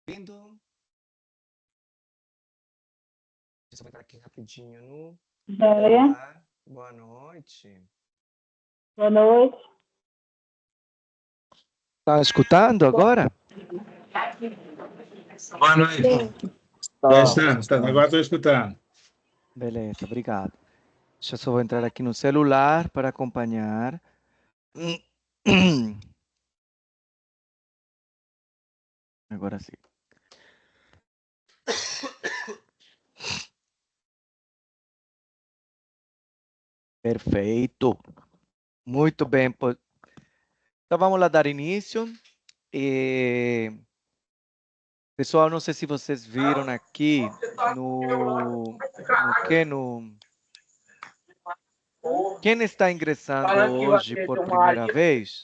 Deixa eu só entrar aqui rapidinho no Joia. celular. Boa noite. Boa noite. Tá escutando agora? Boa noite. Sim. Agora estou escutando. Beleza, obrigado. Deixa eu só entrar aqui no celular para acompanhar. Agora sim. Perfeito. Muito bem. Então vamos lá dar início. Pessoal, não sei se vocês viram aqui no que no quem está ingressando hoje por primeira vez,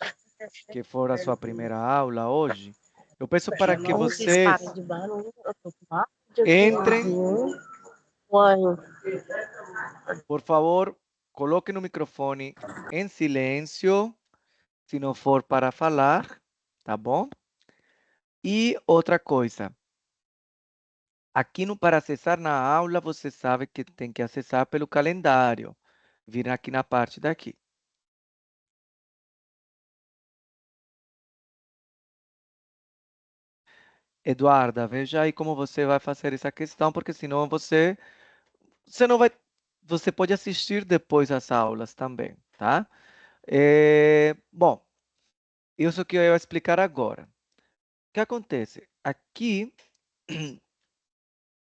que for a sua primeira aula hoje, eu peço para que vocês entrem, por favor, coloquem o microfone em silêncio, se não for para falar, tá bom? E outra coisa, aqui no para acessar na aula, você sabe que tem que acessar pelo calendário, vir aqui na parte daqui. Eduarda, veja aí como você vai fazer essa questão, porque senão você não vai, você pode assistir depois as aulas também, tá? Bom, isso que eu ia explicar agora. O que acontece? Aqui,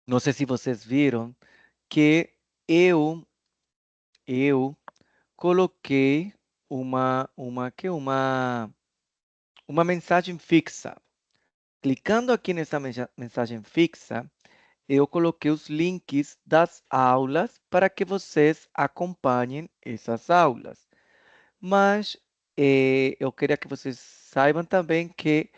não sei se vocês viram, que eu coloquei uma mensagem fixa. Clicando aqui nessa mensagem fixa, eu coloquei os links das aulas para que vocês acompanhem essas aulas. Mas eu queria que vocês saibam também que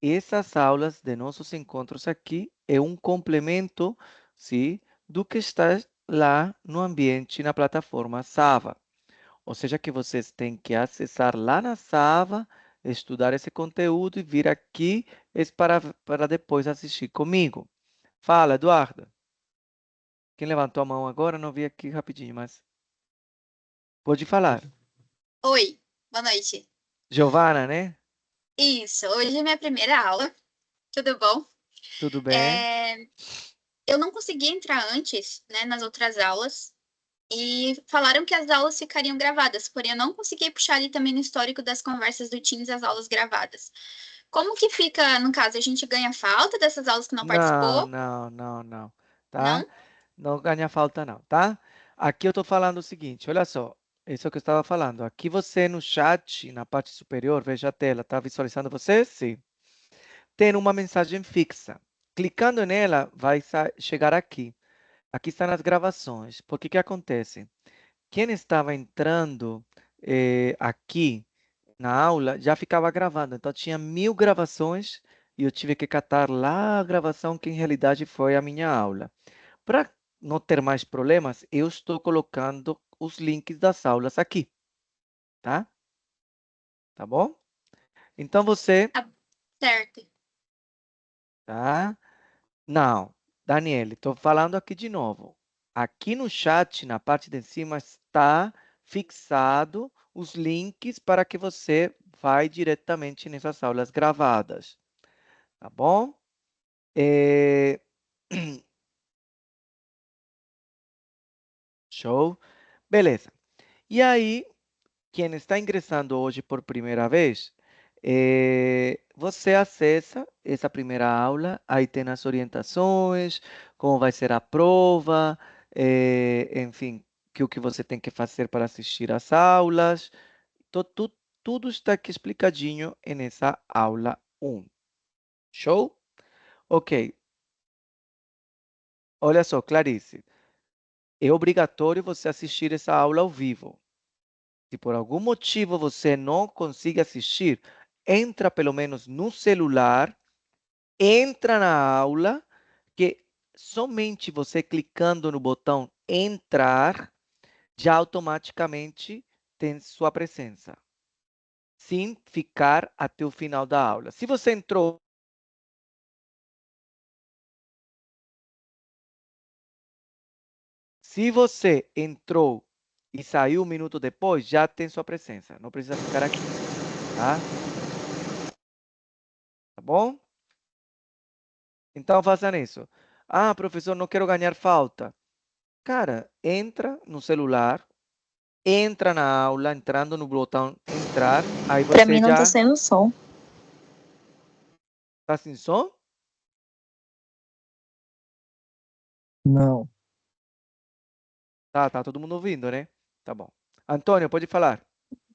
essas aulas de nossos encontros aqui é um complemento, sim, do que está lá no ambiente, na plataforma Sava. Ou seja, que vocês têm que acessar lá na Sava, estudar esse conteúdo e vir aqui para depois assistir comigo. Fala, Eduardo. Quem levantou a mão agora, não vi aqui rapidinho, mas pode falar. Oi, boa noite. Giovana, né? Isso, hoje é minha primeira aula, tudo bom? Tudo bem? Eu não consegui entrar antes, né, nas outras aulas, e falaram que as aulas ficariam gravadas, porém eu não consegui puxar ali também no histórico das conversas do Teams as aulas gravadas. Como que fica, no caso, a gente ganha falta dessas aulas que não Não, participou? não, não, não, tá? Não? Não ganha falta não, tá? Aqui eu estou falando o seguinte, olha só, isso é o que eu estava falando. Aqui você no chat, na parte superior, veja a tela, tá visualizando você? Sim. Tem uma mensagem fixa. Clicando nela, vai chegar aqui. Aqui estão as gravações. Por que que acontece? Quem estava entrando aqui na aula já ficava gravando. Então, tinha 1000 gravações e eu tive que catar lá a gravação que, em realidade, foi a minha aula. Para não ter mais problemas, eu estou colocando os links das aulas aqui, tá? Tá bom? Então, você, Ah, certo. tá? Não, Daniele, estou falando aqui de novo. Aqui no chat, na parte de cima, está fixado os links para que você vá diretamente nessas aulas gravadas, tá bom? Show? Beleza. E aí, quem está ingressando hoje por primeira vez, você acessa essa primeira aula, aí tem as orientações, como vai ser a prova, enfim, o que você tem que fazer para assistir às aulas. Tudo está aqui explicadinho nessa aula 1. Show? Ok. Olha só, Clarice, é obrigatório você assistir essa aula ao vivo. Se por algum motivo você não consegue assistir, entra pelo menos no celular, entra na aula, que somente você clicando no botão entrar, já automaticamente tem sua presença, sem ficar até o final da aula. Se você entrou Se você entrou e saiu um minuto depois, já tem sua presença. Não precisa ficar aqui, tá? Tá bom? Então, façam isso. Ah, professor, não quero ganhar falta. Cara, entra no celular, entra na aula, entrando no botão entrar, aí Pra você mim não tá já... saindo som. Tá sem som? Não. Tá todo mundo ouvindo, né? Tá bom. Antônio, pode falar.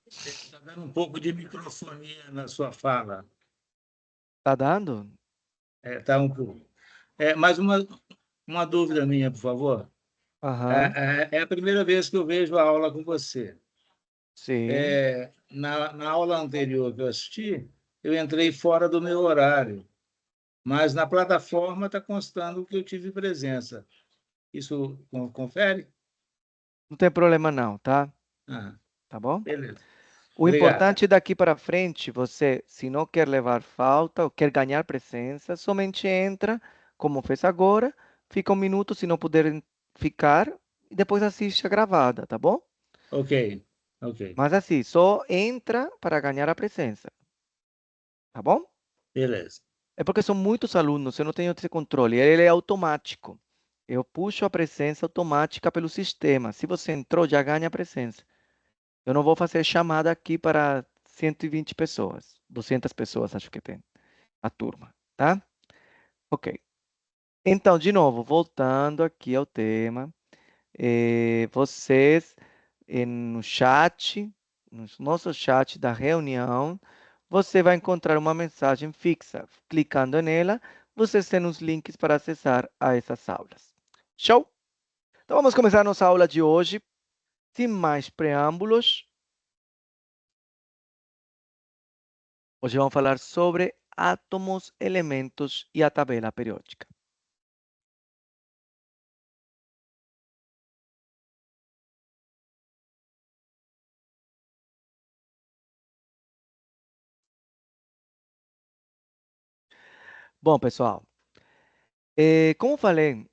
Está dando um pouco de microfonia na sua fala. Tá dando? Tá um pouco. Mais uma dúvida minha, por favor. Aham, É a primeira vez que eu vejo a aula com você. sim. Na aula anterior que eu assisti, eu entrei fora do meu horário, mas na plataforma está constando que eu tive presença. Isso confere? Não tem problema não, tá? Ah, Tá bom? beleza. O Obrigado. importante daqui para frente, você, se não quer levar falta ou quer ganhar presença, somente entra, como fez agora, fica um minuto, se não puder ficar, e depois assiste a gravada, tá bom? Ok, ok. Mas assim, só entra para ganhar a presença, tá bom? Beleza. É porque são muitos alunos, eu não tenho esse controle, ele é automático. Eu puxo a presença automática pelo sistema. Se você entrou, já ganha a presença. Eu não vou fazer chamada aqui para 120 pessoas, 200 pessoas, acho que tem a turma, tá? Ok. Então, de novo, voltando aqui ao tema, vocês no chat, no nosso chat da reunião, você vai encontrar uma mensagem fixa. Clicando nela, vocês têm os links para acessar a essas aulas. Show? Então, vamos começar a nossa aula de hoje. Sem mais preâmbulos, hoje vamos falar sobre átomos, elementos e a tabela periódica. Bom, pessoal, como falei,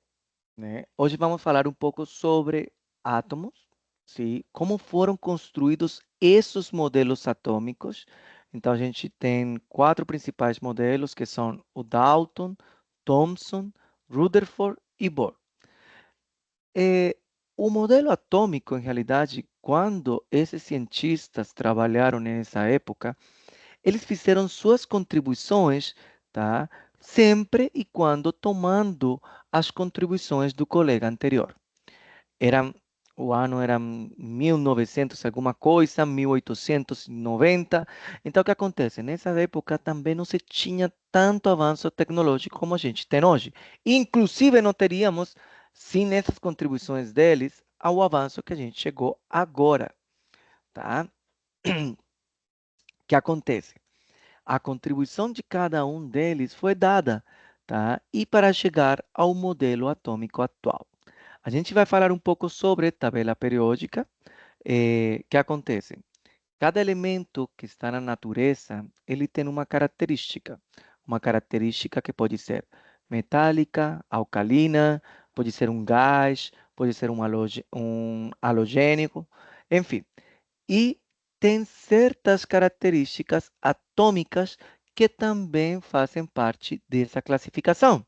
né, hoje vamos falar um pouco sobre átomos, sim, como foram construídos esses modelos atômicos. Então, a gente tem 4 principais modelos, que são o Dalton, Thomson, Rutherford e Bohr. O modelo atômico, em realidade, quando esses cientistas trabalharam nessa época, eles fizeram suas contribuições, tá? Sempre e quando tomando as contribuições do colega anterior. Era, o ano era 1900 alguma coisa, 1890. Então, o que acontece? Nessa época também não se tinha tanto avanço tecnológico como a gente tem hoje. Inclusive, não teríamos, sem essas contribuições deles, ao avanço que a gente chegou agora, tá? O que acontece? A contribuição de cada um deles foi dada, tá? E para chegar ao modelo atômico atual. A gente vai falar um pouco sobre tabela periódica. Que acontece? Cada elemento que está na natureza, ele tem uma característica que pode ser metálica, alcalina, pode ser um gás, pode ser um halogênico, enfim. E tem certas características atômicas que também fazem parte dessa classificação.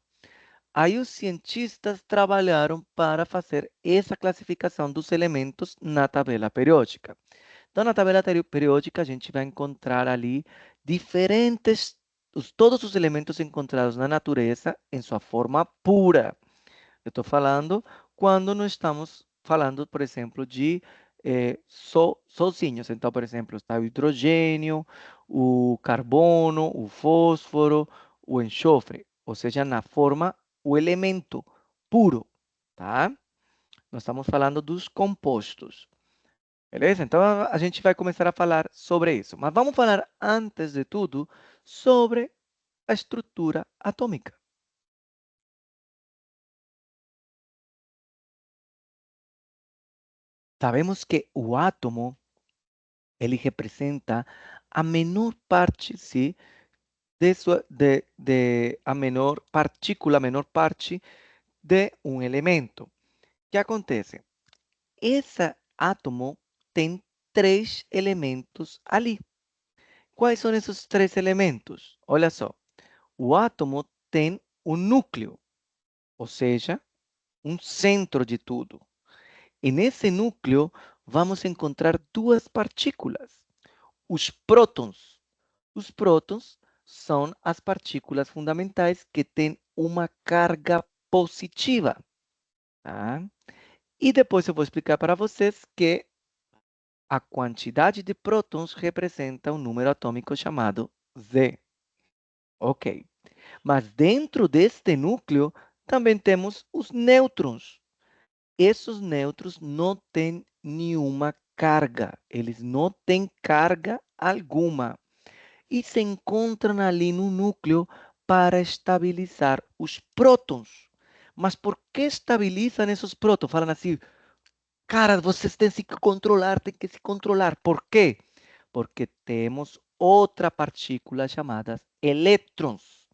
Aí os cientistas trabalharam para fazer essa classificação dos elementos na tabela periódica. Então, na tabela periódica, a gente vai encontrar ali diferentes, todos os elementos encontrados na natureza em sua forma pura. Eu estou falando quando não estamos falando, por exemplo, de sozinhos. Então, por exemplo, está o hidrogênio, o carbono, o fósforo, o enxofre. Ou seja, na forma, o elemento puro, tá? Nós estamos falando dos compostos. Beleza? Então, a gente vai começar a falar sobre isso. Mas vamos falar, antes de tudo, sobre a estrutura atômica. Sabemos que o átomo, ele representa a menor parte, sim, a menor partícula, a menor parte de um elemento. que acontece? Esse átomo tem 3 elementos ali. Quais são esses 3 elementos? Olha só, o átomo tem um núcleo, ou seja, um centro de tudo. E nesse núcleo vamos encontrar 2 partículas, os prótons. Os prótons são as partículas fundamentais que têm uma carga positiva. Tá? E depois eu vou explicar para vocês que a quantidade de prótons representa um número atômico chamado Z. Ok. Mas dentro deste núcleo também temos os nêutrons. Esses nêutrons não têm nenhuma carga. Eles não têm carga alguma. E se encontram ali no núcleo para estabilizar os prótons. Mas por que estabilizam esses prótons? Falam assim, cara, vocês têm que controlar, têm que se controlar. Por quê? Porque temos outra partícula chamada elétrons.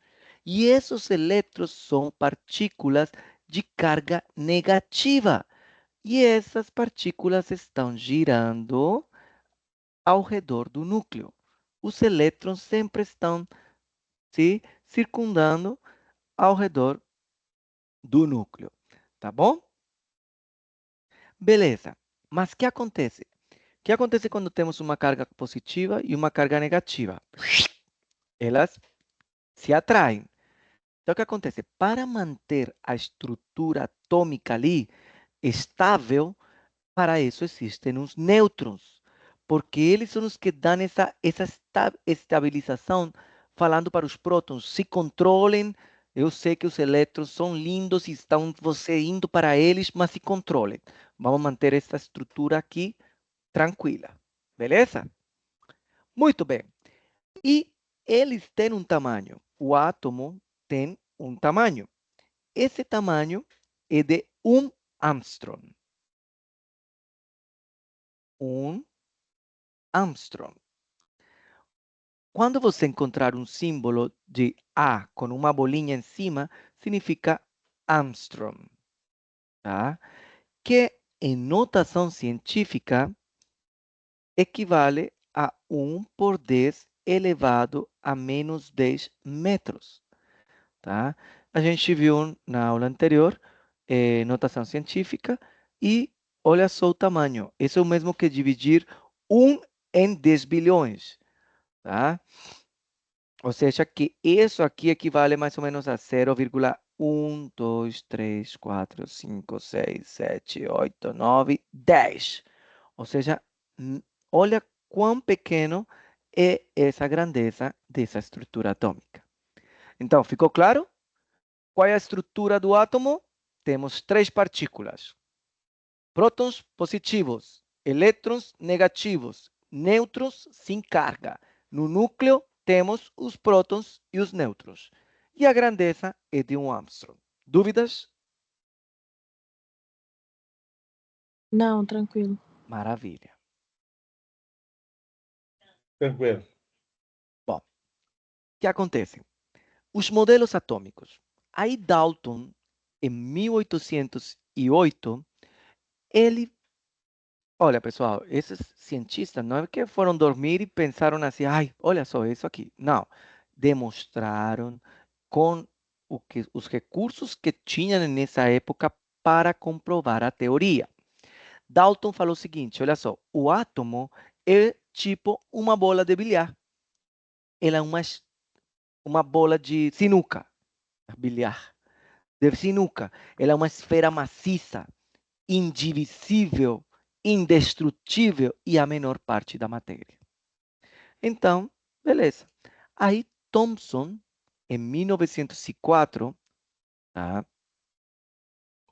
E esses elétrons são partículas de carga negativa. E essas partículas estão girando ao redor do núcleo. Os elétrons sempre estão se circundando ao redor do núcleo. Tá bom? Beleza. Mas o que acontece? O que acontece quando temos uma carga positiva e uma carga negativa? Elas se atraem. Então, o que acontece? Para manter a estrutura atômica ali estável, para isso existem os nêutrons, porque eles são os que dão essa estabilização, falando para os prótons, se controlem. Eu sei que os elétrons são lindos e estão você indo para eles, mas se controlem. Vamos manter essa estrutura aqui tranquila. Beleza? Muito bem. E eles têm um tamanho. O átomo tem um tamanho. Esse tamanho é de 1 Armstrong. 1 Armstrong. Quando você encontrar um símbolo de A com uma bolinha em cima, significa Armstrong, tá? Que em notação científica equivale a 1 por 10 elevado a menos 10 metros, tá? A gente viu na aula anterior notação científica e olha só o tamanho. Isso é o mesmo que dividir 1 em 10 bilhões, tá? Ou seja, que isso aqui equivale mais ou menos a 0,1, 2, 3, 4, 5, 6, 7, 8, 9, 10. Ou seja, olha quão pequeno é essa grandeza dessa estrutura atômica. Então, ficou claro? Qual é a estrutura do átomo? Temos 3 partículas. Prótons positivos, elétrons negativos, nêutrons sem carga. No núcleo temos os prótons e os nêutrons. E a grandeza é de 1 Armstrong. Dúvidas? Não, tranquilo. Maravilha. Tranquilo. Bom, o que acontece? Os modelos atômicos. Aí Dalton, em 1808, ele... Olha, pessoal, esses cientistas não é que foram dormir e pensaram assim, ai, olha só isso aqui. Não, demonstraram com os recursos que tinham nessa época para comprovar a teoria. Dalton falou o seguinte, olha só, o átomo é tipo uma bola de bilhar. Ela é uma bola de sinuca, bilhar, de sinuca. Ela é uma esfera maciça, indivisível, indestrutível e a menor parte da matéria. Então, beleza. Aí Thomson, em 1904, tá?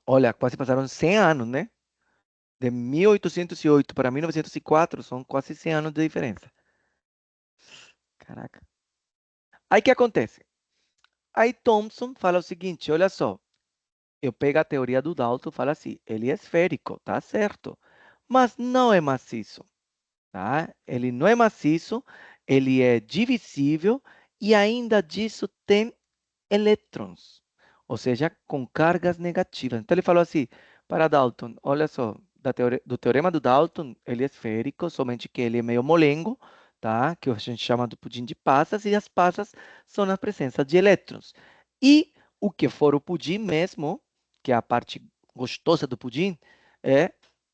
Olha, quase passaram 100 anos, né? De 1808 para 1904 são quase 100 anos de diferença. Caraca. Aí o que acontece? Aí Thomson fala o seguinte, olha só, eu pego a teoria do Dalton e falo assim, ele é esférico, tá certo, mas não é maciço, tá? Ele não é maciço, ele é divisível e ainda disso tem elétrons, ou seja, com cargas negativas. Então ele falou assim, para Dalton. Olha só, do teorema do Dalton, ele é esférico, somente que ele é meio molengo, tá? Que a gente chama do pudim de passas, e as passas são a presença de elétrons. E o que for o pudim mesmo, que é a parte gostosa do pudim,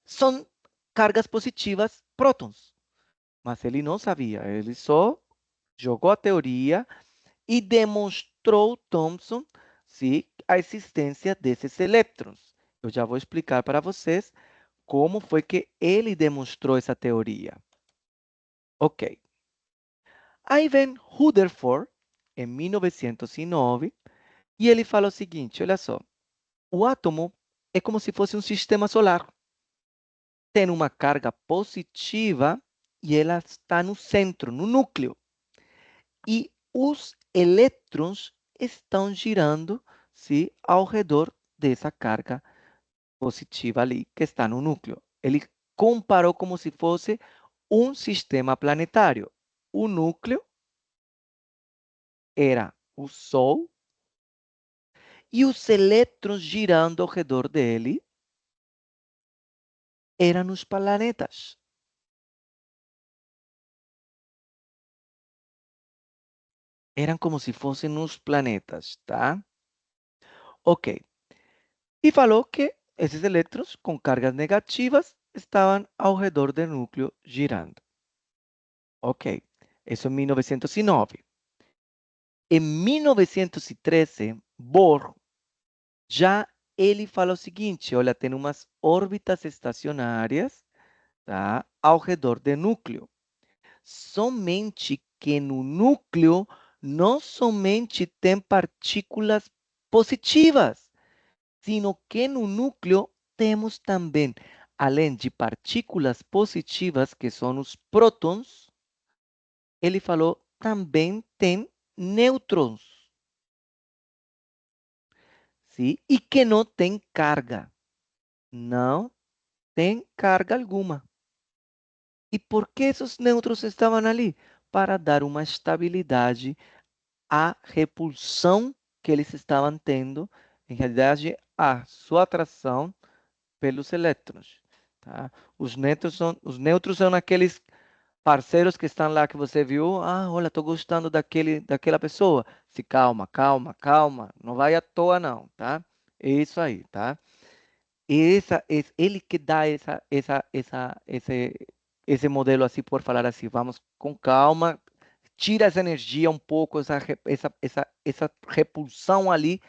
são cargas positivas, prótons. Mas ele não sabia, ele só jogou a teoria e demonstrou Thomson, sim, a existência desses elétrons. Eu já vou explicar para vocês como foi que ele demonstrou essa teoria. Ok. Aí vem Rutherford, em 1909, e ele fala o seguinte, olha só, o átomo é como se fosse um sistema solar. Tem uma carga positiva e ela está no centro, no núcleo. E os elétrons estão girando, sim, ao redor dessa carga positiva ali, que está no núcleo. Ele comparou como se fosse um sistema planetário. O núcleo era o Sol e os elétrons girando ao redor dele eram os planetas. Eram como se fossem os planetas, tá? Ok. E falou que esses elétrons com cargas negativas estavam ao redor do núcleo girando. Ok. Isso em 1909. Em 1913, Bohr já ele fala o seguinte, olha, tem umas órbitas estacionárias, tá, ao redor do núcleo. Somente que no núcleo não somente tem partículas positivas, sino que no núcleo temos também, além de partículas positivas, que são os prótons, ele falou, também tem nêutrons. Sim? E que não tem carga. Não tem carga alguma. E por que esses nêutrons estavam ali? Para dar uma estabilidade à repulsão que eles estavam tendo, em realidade, a sua atração pelos elétrons. Tá? Os nêutrons são aqueles parceiros que estão lá que você viu. Ah, olha, estou gostando daquela pessoa. Se calma, calma, calma. Não vai à toa, não, tá? É isso aí, tá? Ele que dá esse modelo assim, por falar assim, vamos com calma, tira essa energia um pouco, essa repulsão ali,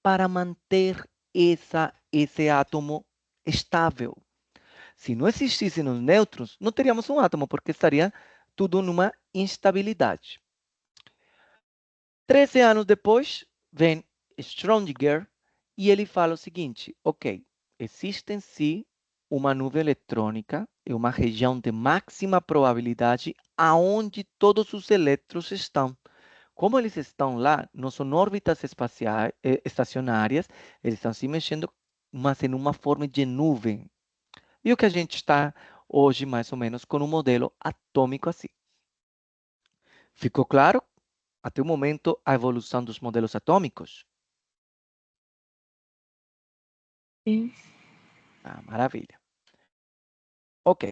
para manter esse átomo estável. Se não existissem os nêutrons, não teríamos um átomo, porque estaria tudo numa instabilidade. 13 anos depois, vem Schrödinger e ele fala o seguinte, ok, existe sim uma nuvem eletrônica, é uma região de máxima probabilidade aonde todos os elétrons estão. Como eles estão lá, não são órbitas espaciais, estacionárias, eles estão se mexendo, mas em uma forma de nuvem. E o que a gente está hoje, mais ou menos, com um modelo atômico assim. Ficou claro? Até o momento, a evolução dos modelos atômicos? Sim. Ah, maravilha. Ok.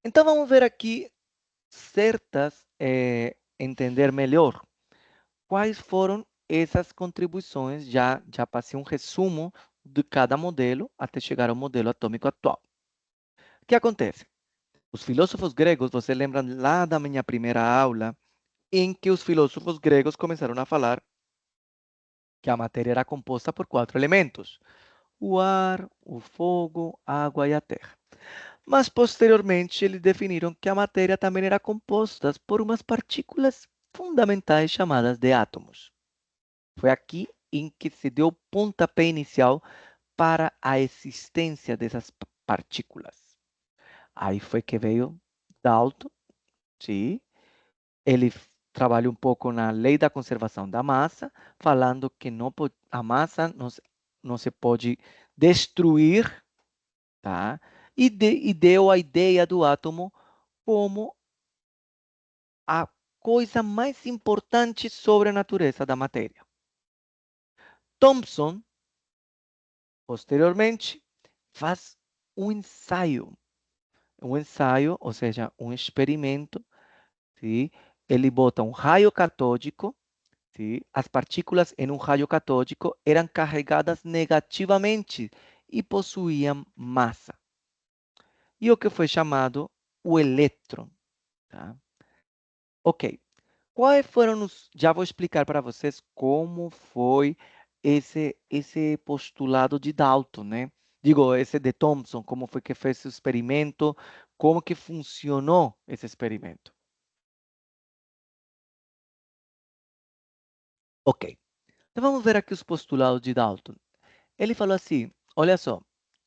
Então, vamos ver aqui entender melhor quais foram essas contribuições. Já passei um resumo de cada modelo até chegar ao modelo atômico atual. O que acontece? Os filósofos gregos, você lembra lá da minha primeira aula, em que os filósofos gregos começaram a falar que a matéria era composta por 4 elementos: o ar, o fogo, a água e a terra. Mas posteriormente eles definiram que a matéria também era composta por umas partículas fundamentais chamadas de átomos. Foi aqui em que se deu o pontapé inicial para a existência dessas partículas. Aí foi que veio Dalton, sim, ele trabalha um pouco na lei da conservação da massa, falando que a massa não se pode destruir, tá? E deu a ideia do átomo como a coisa mais importante sobre a natureza da matéria. Thomson, posteriormente, faz um ensaio. Um ensaio, ou seja, um experimento, sim? Ele bota um raio catódico, sim? As partículas em um raio catódico eram carregadas negativamente e possuíam massa. E o que foi chamado o elétron, tá? Ok. Quais foram os... Já vou explicar para vocês como foi esse postulado de Dalton, né? Digo, esse de Thomson, como foi que fez o experimento, como que funcionou esse experimento. Ok. Então vamos ver aqui os postulados de Dalton. Ele falou assim, olha só,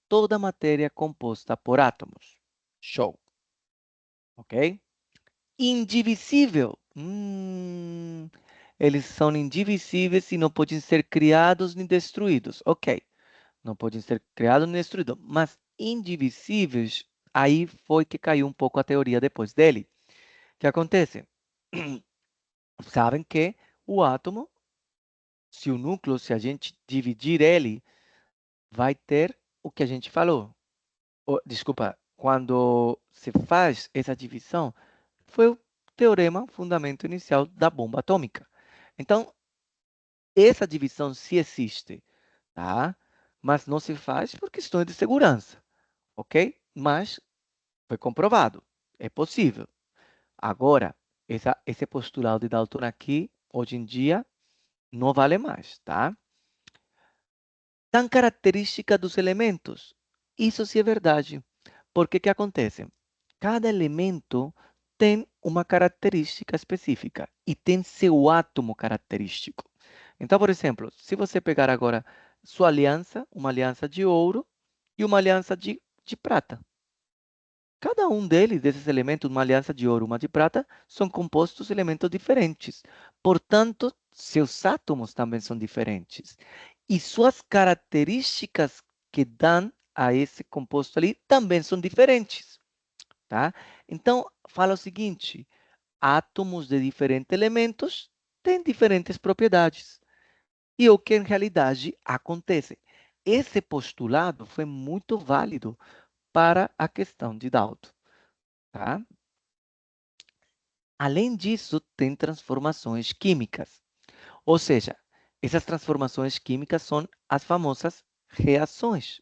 toda matéria é composta por átomos. Show. Ok? Indivisível. Eles são indivisíveis e não podem ser criados nem destruídos. Ok. Não podem ser criados nem destruídos. Mas indivisíveis, aí foi que caiu um pouco a teoria depois dele. O que acontece? Sabem que o átomo, se o núcleo, se a gente dividir ele, vai ter o que a gente falou. Desculpa, quando se faz essa divisão, foi o teorema, fundamento inicial da bomba atômica. Então, essa divisão se existe, tá? Mas não se faz por questões de segurança, ok? Mas foi comprovado, é possível. Agora, esse postulado de Dalton aqui, hoje em dia, não vale mais, tá? Dan característica dos elementos. Isso sim é verdade. Porque que acontece? Cada elemento tem uma característica específica e tem seu átomo característico. Então, por exemplo, se você pegar agora sua aliança, uma aliança de ouro e uma aliança de prata. Cada um deles, desses elementos, uma aliança de ouro, uma de prata, são compostos de elementos diferentes. Portanto, seus átomos também são diferentes. E suas características que dão a esse composto ali também são diferentes, tá? Então, fala o seguinte, átomos de diferentes elementos têm diferentes propriedades. E o que em realidade acontece? Esse postulado foi muito válido para a questão de Dalton, tá? Além disso, tem transformações químicas. Ou seja, essas transformações químicas são as famosas reações.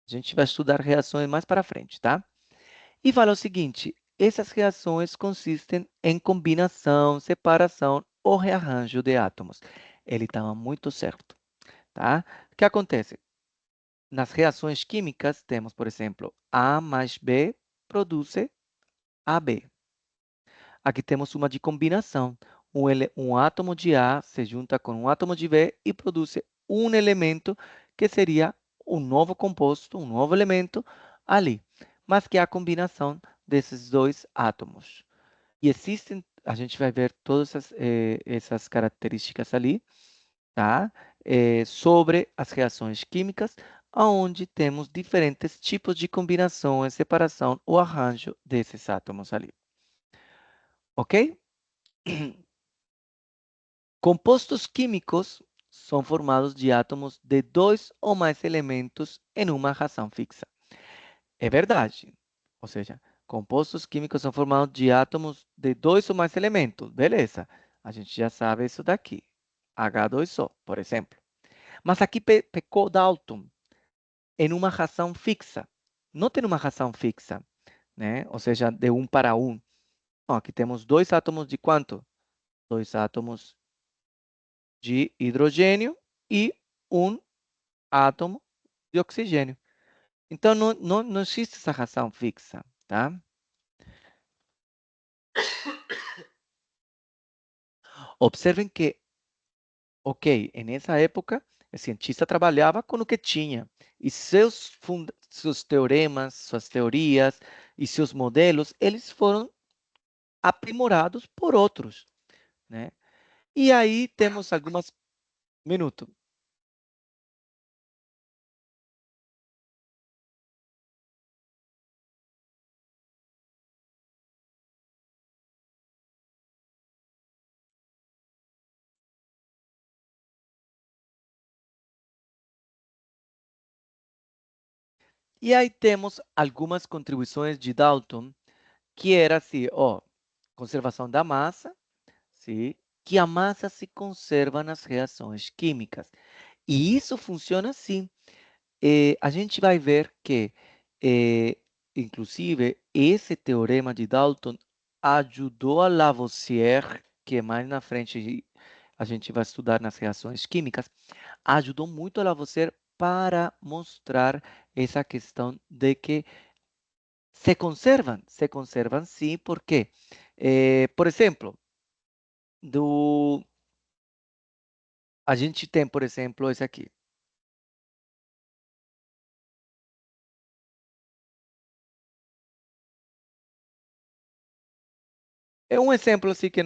A gente vai estudar reações mais para frente, tá? E fala o seguinte, essas reações consistem em combinação, separação ou rearranjo de átomos. Ele estava muito certo, tá? O que acontece? Nas reações químicas, temos, por exemplo, A mais B produz AB. Aqui temos uma de combinação. Um átomo de A se junta com um átomo de B e produz um elemento que seria um novo composto, um novo elemento ali. Mas que é a combinação desses dois átomos. E existem, a gente vai ver todas essas características ali, tá? Sobre as reações químicas, onde temos diferentes tipos de combinações, separação ou arranjo desses átomos ali. Ok? Compostos químicos são formados de átomos de dois ou mais elementos em uma reação fixa. É verdade. Ou seja, compostos químicos são formados de átomos de dois ou mais elementos. Beleza. A gente já sabe isso daqui. H2O, por exemplo. Mas aqui pecou Dalton em uma reação fixa. Não tem uma reação fixa, né? Ou seja, de 1 para 1. Não, aqui temos dois átomos de quanto? Dois átomos de hidrogênio e um átomo de oxigênio. Então, não existe essa reação fixa, tá? Observem que, ok, nessa época, o cientista trabalhava com o que tinha. E seus teoremas, suas teorias e seus modelos, eles foram aprimorados por outros, né? E aí temos algumas... Minuto. E aí temos algumas contribuições de Dalton, que era assim, ó, conservação da massa, sim, que a massa se conserva nas reações químicas. E isso funciona assim. A gente vai ver que, inclusive, esse teorema de Dalton ajudou a Lavoisier, que mais na frente a gente vai estudar nas reações químicas, ajudou muito a Lavoisier para mostrar essa questão de que se conservam sim, porque, por exemplo, a gente tem, por exemplo, esse aqui. É um exemplo assim que,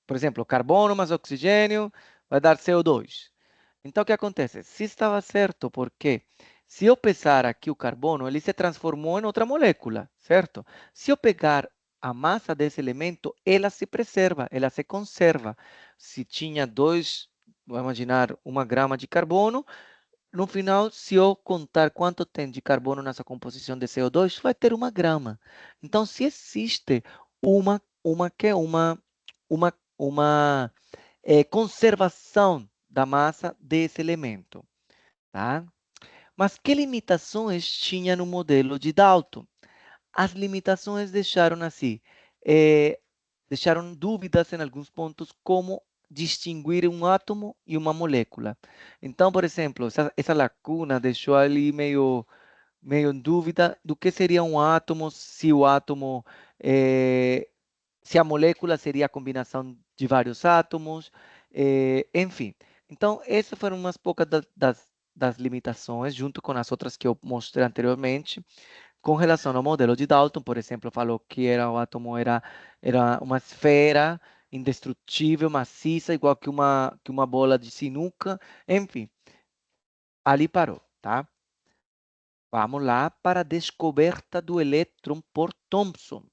por exemplo, carbono mais oxigênio vai dar CO2. Então, o que acontece? Se estava certo, porque se eu pesar aqui o carbono, ele se transformou em outra molécula, certo? Se eu pegar a massa desse elemento, ela se preserva, ela se conserva. Se tinha vamos imaginar, 1 grama de carbono, no final, se eu contar quanto tem de carbono nessa composição de CO2, vai ter 1 grama. Então, se existe uma conservação da massa desse elemento, tá? Mas que limitações tinha no modelo de Dalton? As limitações deixaram assim, deixaram dúvidas em alguns pontos como distinguir um átomo e uma molécula. Então, por exemplo, essa lacuna deixou ali meio em dúvida do que seria um átomo, se o átomo, se a molécula seria a combinação de vários átomos, enfim. Então, essas foram umas poucas das limitações, junto com as outras que eu mostrei anteriormente. Com relação ao modelo de Dalton, por exemplo, falou que o átomo era uma esfera indestrutível, maciça, igual que uma bola de sinuca. Enfim, ali parou, tá? Vamos lá para a descoberta do elétron por Thomson.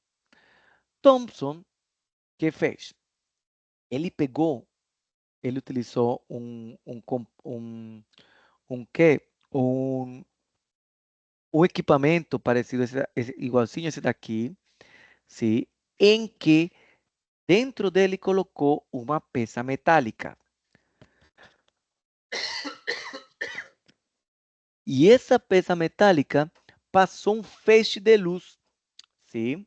Thomson, o que fez? Ele utilizou um equipamento parecido, igualzinho esse daqui, sim, em que dentro dele colocou uma peça metálica. E essa peça metálica passou um feixe de luz, sim,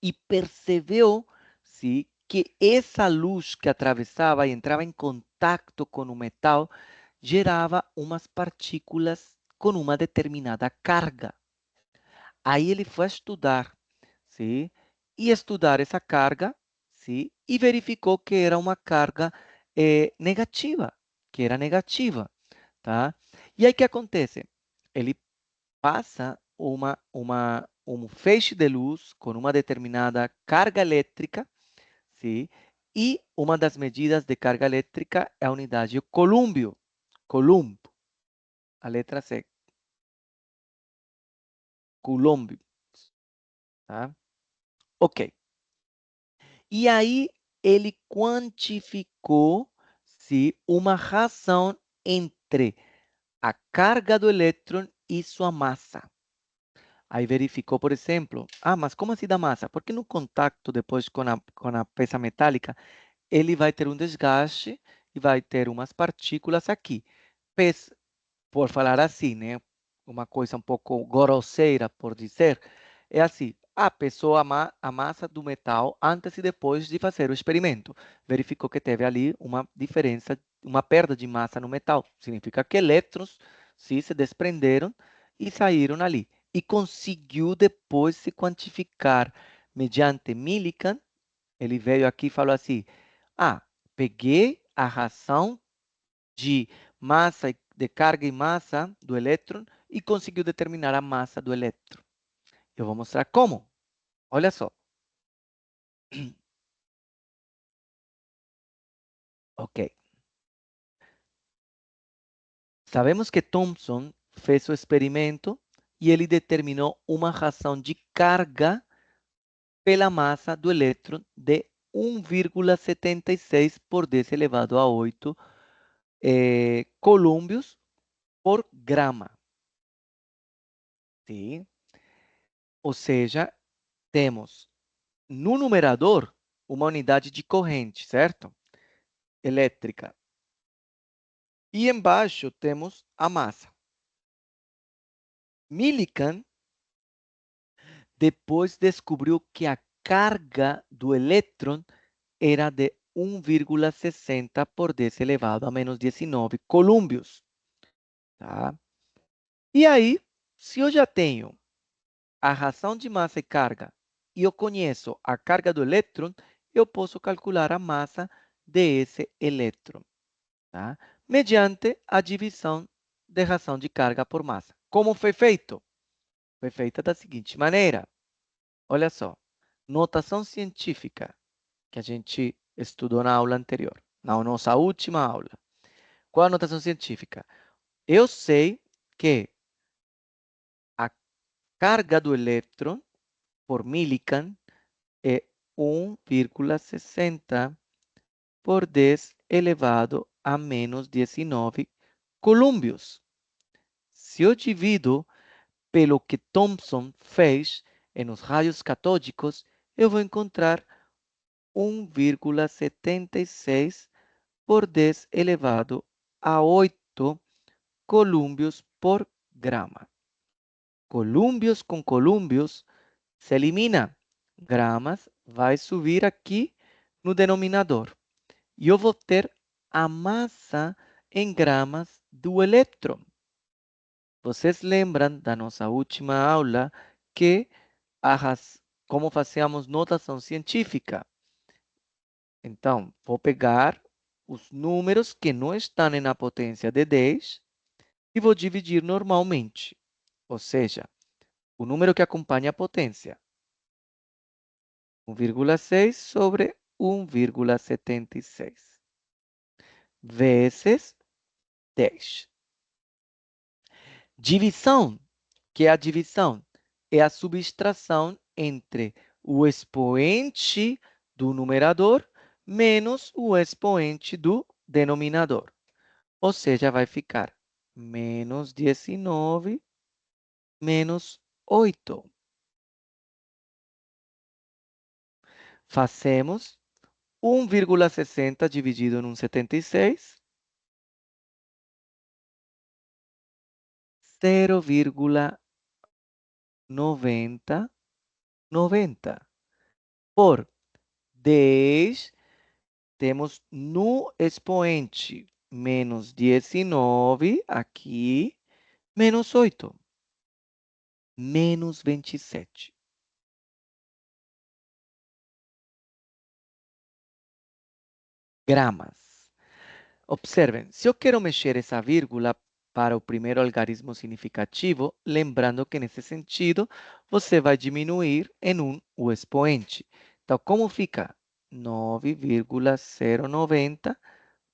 e percebeu, sim, que essa luz que atravessava e entrava em contato com o metal gerava umas partículas com uma determinada carga. Aí ele foi estudar, sim, e estudar essa carga, sim, e verificou que era uma carga negativa, que era negativa, tá? E aí o que acontece? Ele passa um feixe de luz com uma determinada carga elétrica, sim, e uma das medidas de carga elétrica é a unidade Coulomb, Coulomb, a letra C, Coulomb, tá? Ok. E aí ele quantificou se uma razão entre a carga do elétron e sua massa. Aí verificou, por exemplo, mas como assim da massa? Porque no contato depois com a peça metálica, ele vai ter um desgaste e vai ter umas partículas aqui. Por falar assim, né? Uma coisa um pouco grosseira, por dizer, é assim: pesou a massa do metal antes e depois de fazer o experimento. Verificou que teve ali uma diferença, uma perda de massa no metal. Significa que elétrons se desprenderam e saíram ali. E conseguiu depois se quantificar mediante Millikan. Ele veio aqui e falou assim: peguei a razão de massa, de carga e massa do elétron e conseguiu determinar a massa do elétron. Eu vou mostrar como. Olha só. Ok. Sabemos que Thomson fez o experimento e ele determinou uma razão de carga pela massa do elétron de 1,76 por 10 elevado a 8 columbios por grama. Sim? Ou seja, temos no numerador uma unidade de corrente, certo? Elétrica. E embaixo temos a massa. Millikan depois descobriu que a carga do elétron era de 1,60 por 10 elevado a menos 19 columbios. Tá? E aí, se eu já tenho a razão de massa e carga e eu conheço a carga do elétron, eu posso calcular a massa desse elétron, tá? Mediante a divisão de razão de carga por massa. Como foi feito? Foi feita da seguinte maneira. Olha só, notação científica que a gente estudou na aula anterior, na nossa última aula. Qual a notação científica? Eu sei que a carga do elétron por Millikan é 1,60 por 10 elevado a menos 19 columbios. Se eu divido pelo que Thomson fez nos raios catódicos, eu vou encontrar 1,76 por 10 elevado a 8 columbios por grama. Columbios com columbios se elimina. Gramas vai subir aqui no denominador. E eu vou ter a massa em gramas do elétron. Vocês lembram da nossa última aula que como fazíamos notação científica? Então, vou pegar os números que não estão na potência de 10 e vou dividir normalmente. Ou seja, o número que acompanha a potência. 1,6 sobre 1,76 vezes 10. Divisão, que é a divisão? É a subtração entre o expoente do numerador menos o expoente do denominador. Ou seja, vai ficar menos 19 menos 8. Fazemos 1,60 dividido em 76. 0,90 por 10, temos no expoente menos 19 aqui, menos 8, menos 27. Gramas. Observem, se eu quero mexer essa vírgula para o primeiro algarismo significativo, lembrando que nesse sentido, você vai diminuir em 1 o expoente. Então, como fica? 9,090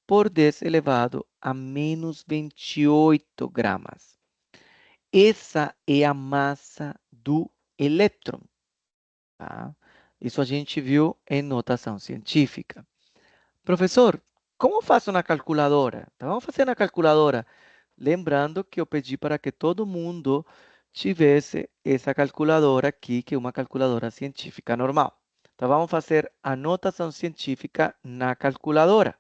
por 10 elevado a menos 28 gramas. Essa é a massa do elétron. Tá? Isso a gente viu em notação científica. Professor, como faço na calculadora? Então, vamos fazer na calculadora. Lembrando que eu pedi para que todo mundo tivesse essa calculadora aqui, que é uma calculadora científica normal. Então, vamos fazer a notação científica na calculadora.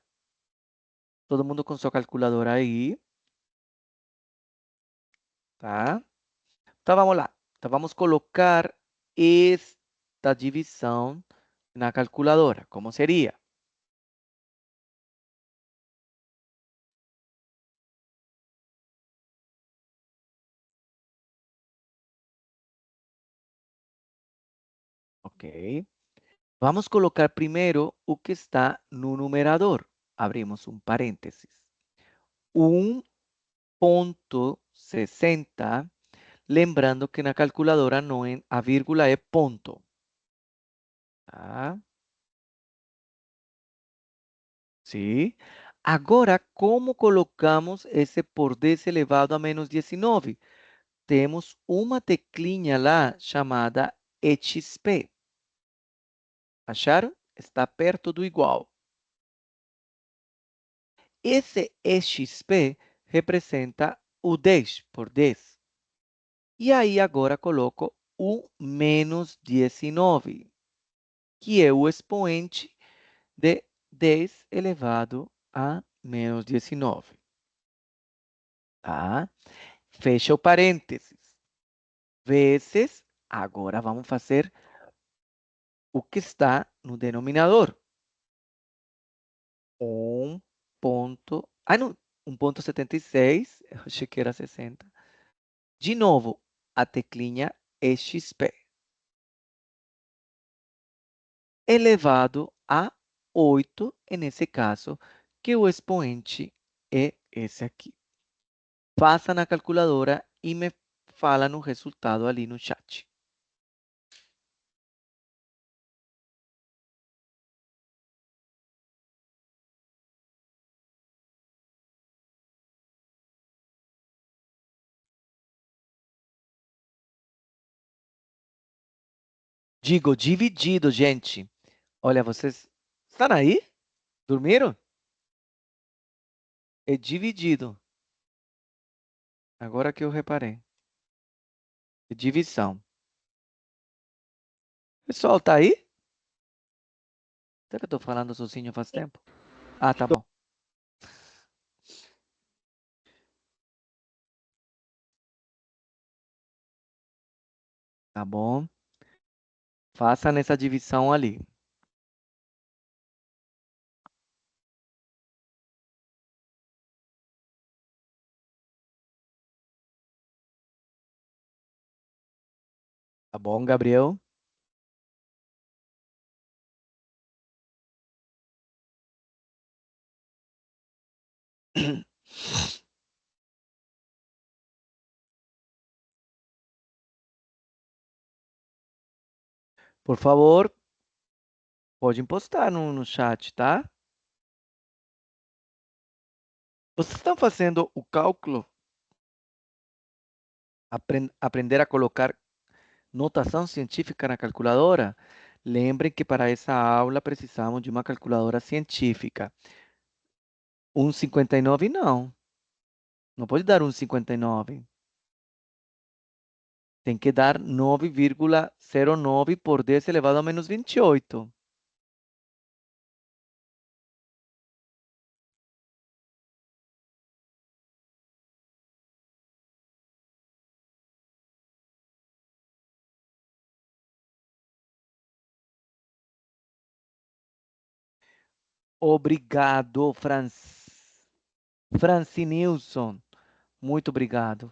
Todo mundo com sua calculadora aí. Tá? Então, vamos lá. Então, vamos colocar esta divisão na calculadora. Como seria? Ok. Vamos colocar primeiro o que está no numerador. Abrimos um parênteses. 1,60. Lembrando que na calculadora não é, a vírgula é ponto. Tá? Sim. Agora, como colocamos esse por 10 elevado a menos 19? Temos uma teclinha lá chamada XP. Acharam? Está perto do igual. Esse XP representa o 10 por 10. E aí agora coloco o menos 19, que é o expoente de 10 elevado a menos 19. Tá? Fecha o parênteses. Vezes, agora vamos fazer o que está no denominador. 1.76, eu achei que era 60. De novo, a teclinha XP. Elevado a 8, nesse caso, que o expoente é esse aqui. Faça na calculadora e me fala no resultado ali no chat. Digo dividido, gente. Olha, vocês estão aí? Dormiram? É dividido. Agora que eu reparei. É divisão. Pessoal, tá aí? Será que eu tô falando sozinho faz tempo? Ah, tá bom. Tá bom. Faça nessa divisão ali. Tá bom, Gabriel? Por favor, pode postar no chat, tá? Vocês estão fazendo o cálculo? Aprender a colocar notação científica na calculadora? Lembrem que para essa aula precisamos de uma calculadora científica. 1,59 não. Não pode dar 1,59. Tem que dar 9,09 por 10 elevado a menos 28. Obrigado, Francinilson. Muito obrigado.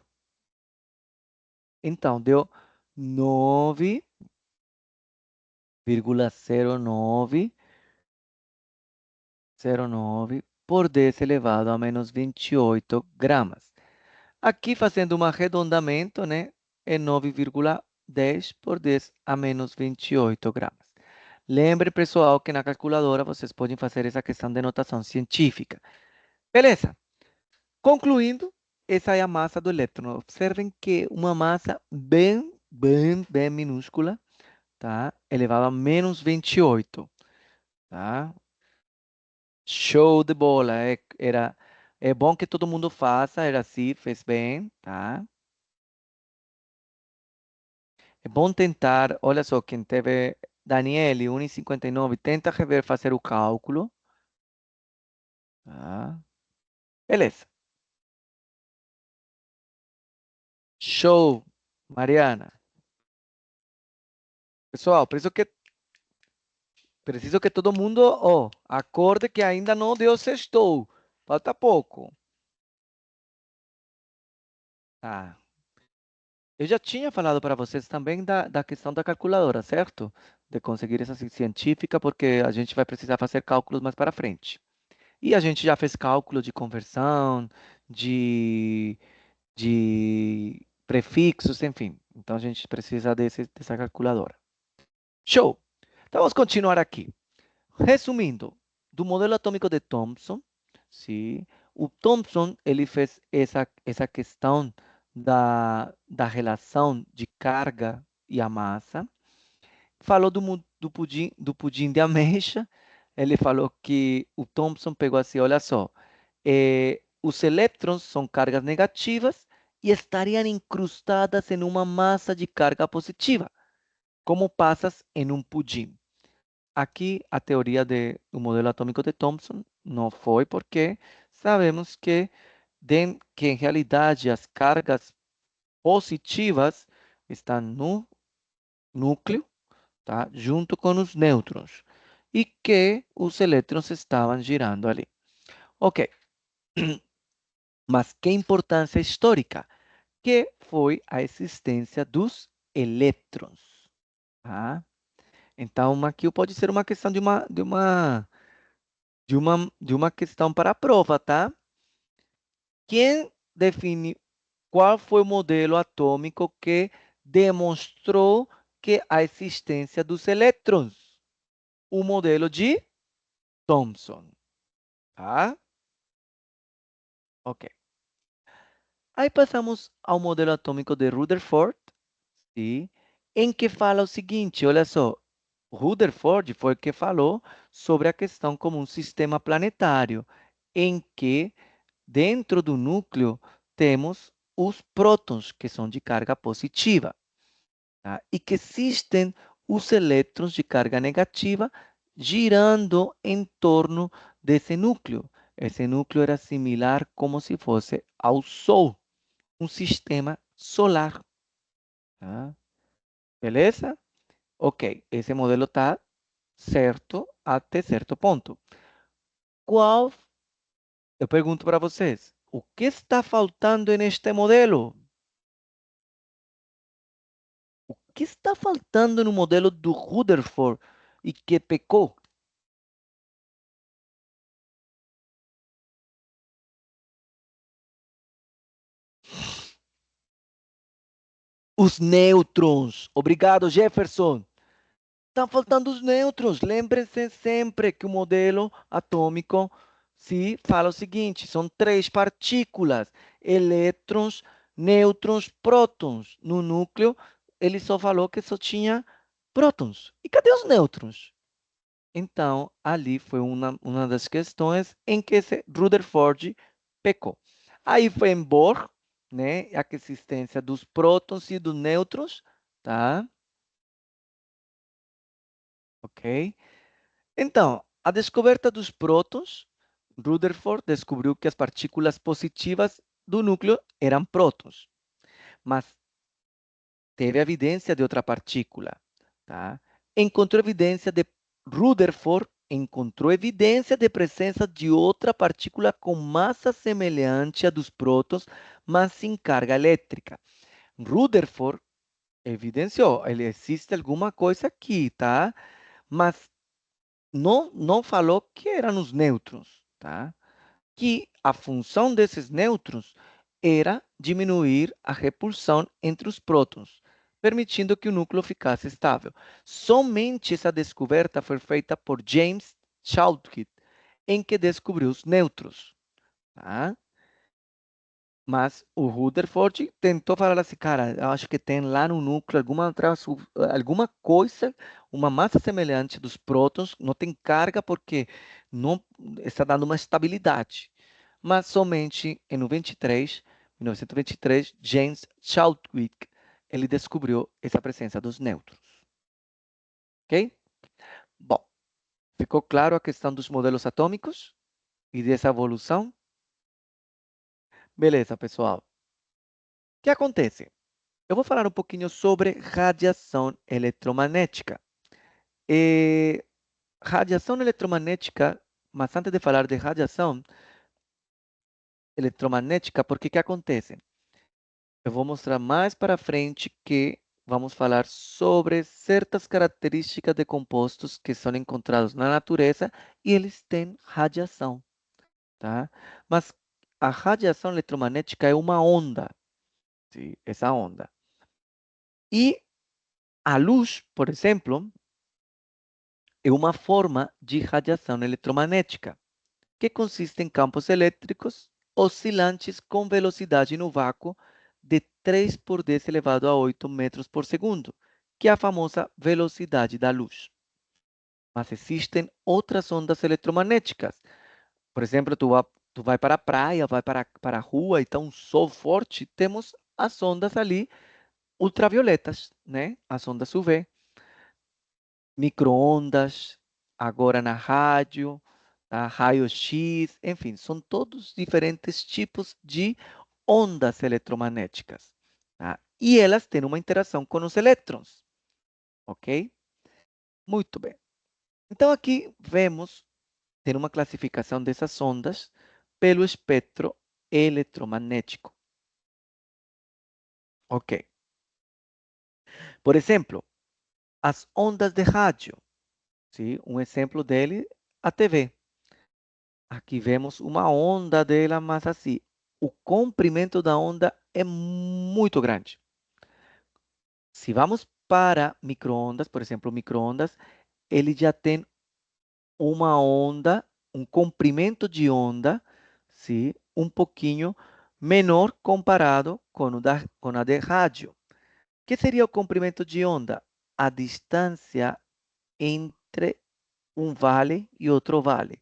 Então, deu 9,09 por 10 elevado a menos 28 gramas. Aqui, fazendo um arredondamento, né? É 9,10 por 10 a menos 28 gramas. Lembre, pessoal, que na calculadora vocês podem fazer essa questão de notação científica. Beleza? Concluindo, essa é a massa do elétron. Observem que uma massa bem minúscula, tá? Elevado a menos 28, tá? Show de bola. É bom que todo mundo faça, era assim, fez bem, tá? É bom tentar, olha só, quem teve Daniele 1,59, tenta rever fazer o cálculo, tá? Beleza. Show, Mariana. Pessoal, preciso que todo mundo, acorde que ainda não deu sextou. Falta pouco. Ah, eu já tinha falado para vocês também da questão da calculadora, certo? De conseguir essa científica, porque a gente vai precisar fazer cálculos mais para frente. E a gente já fez cálculo de conversão, de prefixos, enfim. Então a gente precisa dessa calculadora. Show! Então vamos continuar aqui. Resumindo, do modelo atômico de Thomson, sim, o Thomson ele fez essa questão da relação de carga e a massa. Falou do pudim de ameixa. Ele falou que o Thomson pegou assim, olha só, os elétrons são cargas negativas e estarían incrustadas en una masa de carga positiva, como pasas en un pudim. Aqui a teoria do modelo atômico de Thomson não foi porque sabemos que em realidade as cargas positivas estão no núcleo, tá? Junto com os nêutrons, e que os elétrons estavam girando ali. Ok, mas que importância histórica? Que foi a existência dos elétrons, tá? Então, aqui pode ser uma questão de uma questão para a prova, tá? Quem define qual foi o modelo atômico que demonstrou que a existência dos elétrons? O modelo de Thomson, tá? Ok. Aí passamos ao modelo atômico de Rutherford, sim, em que fala o seguinte, olha só, Rutherford foi o que falou sobre a questão como um sistema planetário, em que dentro do núcleo temos os prótons, que são de carga positiva, tá? E que existem os elétrons de carga negativa girando em torno desse núcleo. Esse núcleo era similar como se fosse ao Sol, um sistema solar, tá? Beleza? Ok, esse modelo está certo até certo ponto. Qual, eu pergunto para vocês, o que está faltando neste modelo? O que está faltando no modelo do Rutherford e que pecou? Os nêutrons. Obrigado, Jefferson. Estão faltando os nêutrons. Lembre-se sempre que o modelo atômico se fala o seguinte: são três partículas, elétrons, nêutrons, prótons. No núcleo, ele só falou que só tinha prótons. E cadê os nêutrons? Então, ali foi uma das questões em que esse Rutherford pecou. Aí foi em Bohr, né, a existência dos prótons e dos nêutrons, tá? Ok? Então, a descoberta dos prótons, Rutherford descobriu que as partículas positivas do núcleo eram prótons, mas teve evidência de outra partícula, tá? Encontrou evidência de Rutherford encontrou evidência de presença de outra partícula com massa semelhante à dos prótons, mas sem carga elétrica. Rutherford evidenciou, ele existe alguma coisa aqui, tá? Mas não falou que eram os nêutrons, tá? Que a função desses nêutrons era diminuir a repulsão entre os prótons, permitindo que o núcleo ficasse estável. Somente essa descoberta foi feita por James Chadwick, em que descobriu os nêutrons. Tá? Mas o Rutherford tentou falar assim, cara, eu acho que tem lá no núcleo alguma coisa, uma massa semelhante dos prótons, não tem carga porque não está dando uma estabilidade. Mas somente em 1923, James Chadwick, ele descobriu essa presença dos nêutrons. Ok? Bom, ficou claro a questão dos modelos atômicos e dessa evolução? Beleza, pessoal. O que acontece? Eu vou falar um pouquinho sobre radiação eletromagnética. Radiação eletromagnética, mas antes de falar de radiação eletromagnética, por que acontece? Eu vou mostrar mais para frente que vamos falar sobre certas características de compostos que são encontrados na natureza e eles têm radiação, tá? Mas a radiação eletromagnética é uma onda, sim, essa onda. E a luz, por exemplo, é uma forma de radiação eletromagnética, que consiste em campos elétricos oscilantes com velocidade no vácuo de 3 por 10 elevado a 8 metros por segundo, que é a famosa velocidade da luz. Mas existem outras ondas eletromagnéticas. Por exemplo, tu vai para a praia, vai para a rua e está um sol forte, temos as ondas ali ultravioletas, né? As ondas UV, micro-ondas, agora na rádio, tá? Raio-X, enfim, são todos diferentes tipos de ondas eletromagnéticas, tá? E elas têm uma interação com os elétrons, ok? Muito bem. Então, aqui vemos, tem uma classificação dessas ondas pelo espectro eletromagnético. Ok. Por exemplo, as ondas de rádio. Sim? Um exemplo dele, a TV. Aqui vemos uma onda dela, mas assim, o comprimento da onda é muito grande. Se vamos para micro-ondas, por exemplo, micro-ondas, ele já tem uma onda, um comprimento de onda, sim, um pouquinho menor comparado com a de rádio. O que seria o comprimento de onda? A distância entre um vale e outro vale.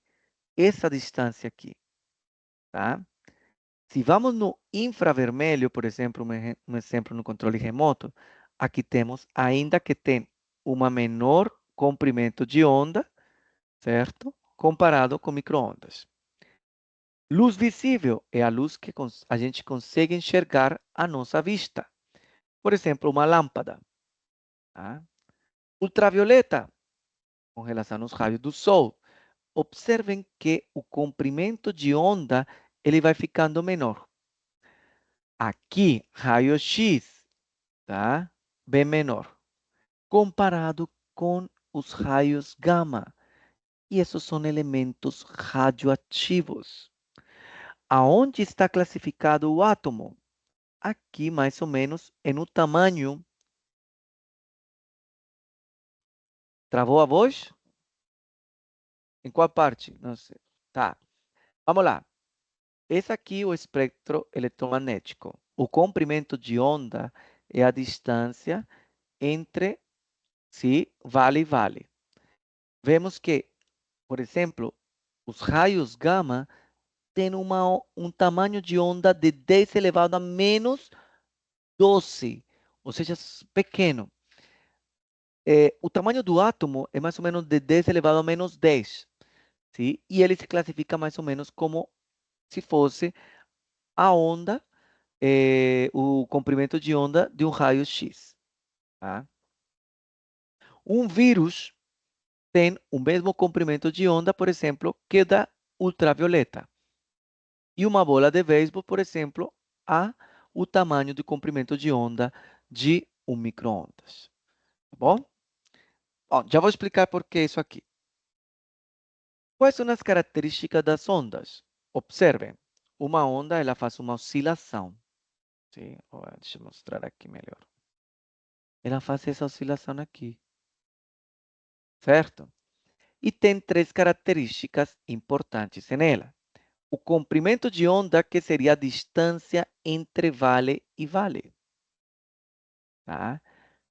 Essa distância aqui, tá? Se vamos no infravermelho, por exemplo, um exemplo no controle remoto, aqui temos, ainda que tem uma menor comprimento de onda, certo? Comparado com micro-ondas. Luz visível é a luz que a gente consegue enxergar à nossa vista. Por exemplo, uma lâmpada. Tá? Ultravioleta, com relação aos raios do sol. Observem que o comprimento de onda ele vai ficando menor. Aqui, raio-x, tá? Bem menor, comparado com os raios gama. E esses são elementos radioativos. Aonde está classificado o átomo? Aqui, mais ou menos, no tamanho. Travou a voz? Em qual parte? Não sei. Tá. Vamos lá. Esse aqui é o espectro eletromagnético. O comprimento de onda é a distância entre vale e vale. Vemos que, por exemplo, os raios gama têm um tamanho de onda de 10 elevado a menos 12, ou seja, pequeno. O tamanho do átomo é mais ou menos de 10 elevado a menos 10, sim? E ele se classifica mais ou menos como se fosse a onda, o comprimento de onda de um raio-x. Tá? Um vírus tem o mesmo comprimento de onda, por exemplo, que da ultravioleta. E uma bola de beisebol, por exemplo, o tamanho de comprimento de onda de um micro-ondas. Tá bom? Bom, já vou explicar por que isso aqui. Quais são as características das ondas? Observem, uma onda ela faz uma oscilação. Sim? Deixa eu mostrar aqui melhor. Ela faz essa oscilação aqui, certo? E tem três características importantes nela. O comprimento de onda, que seria a distância entre vale e vale. Tá?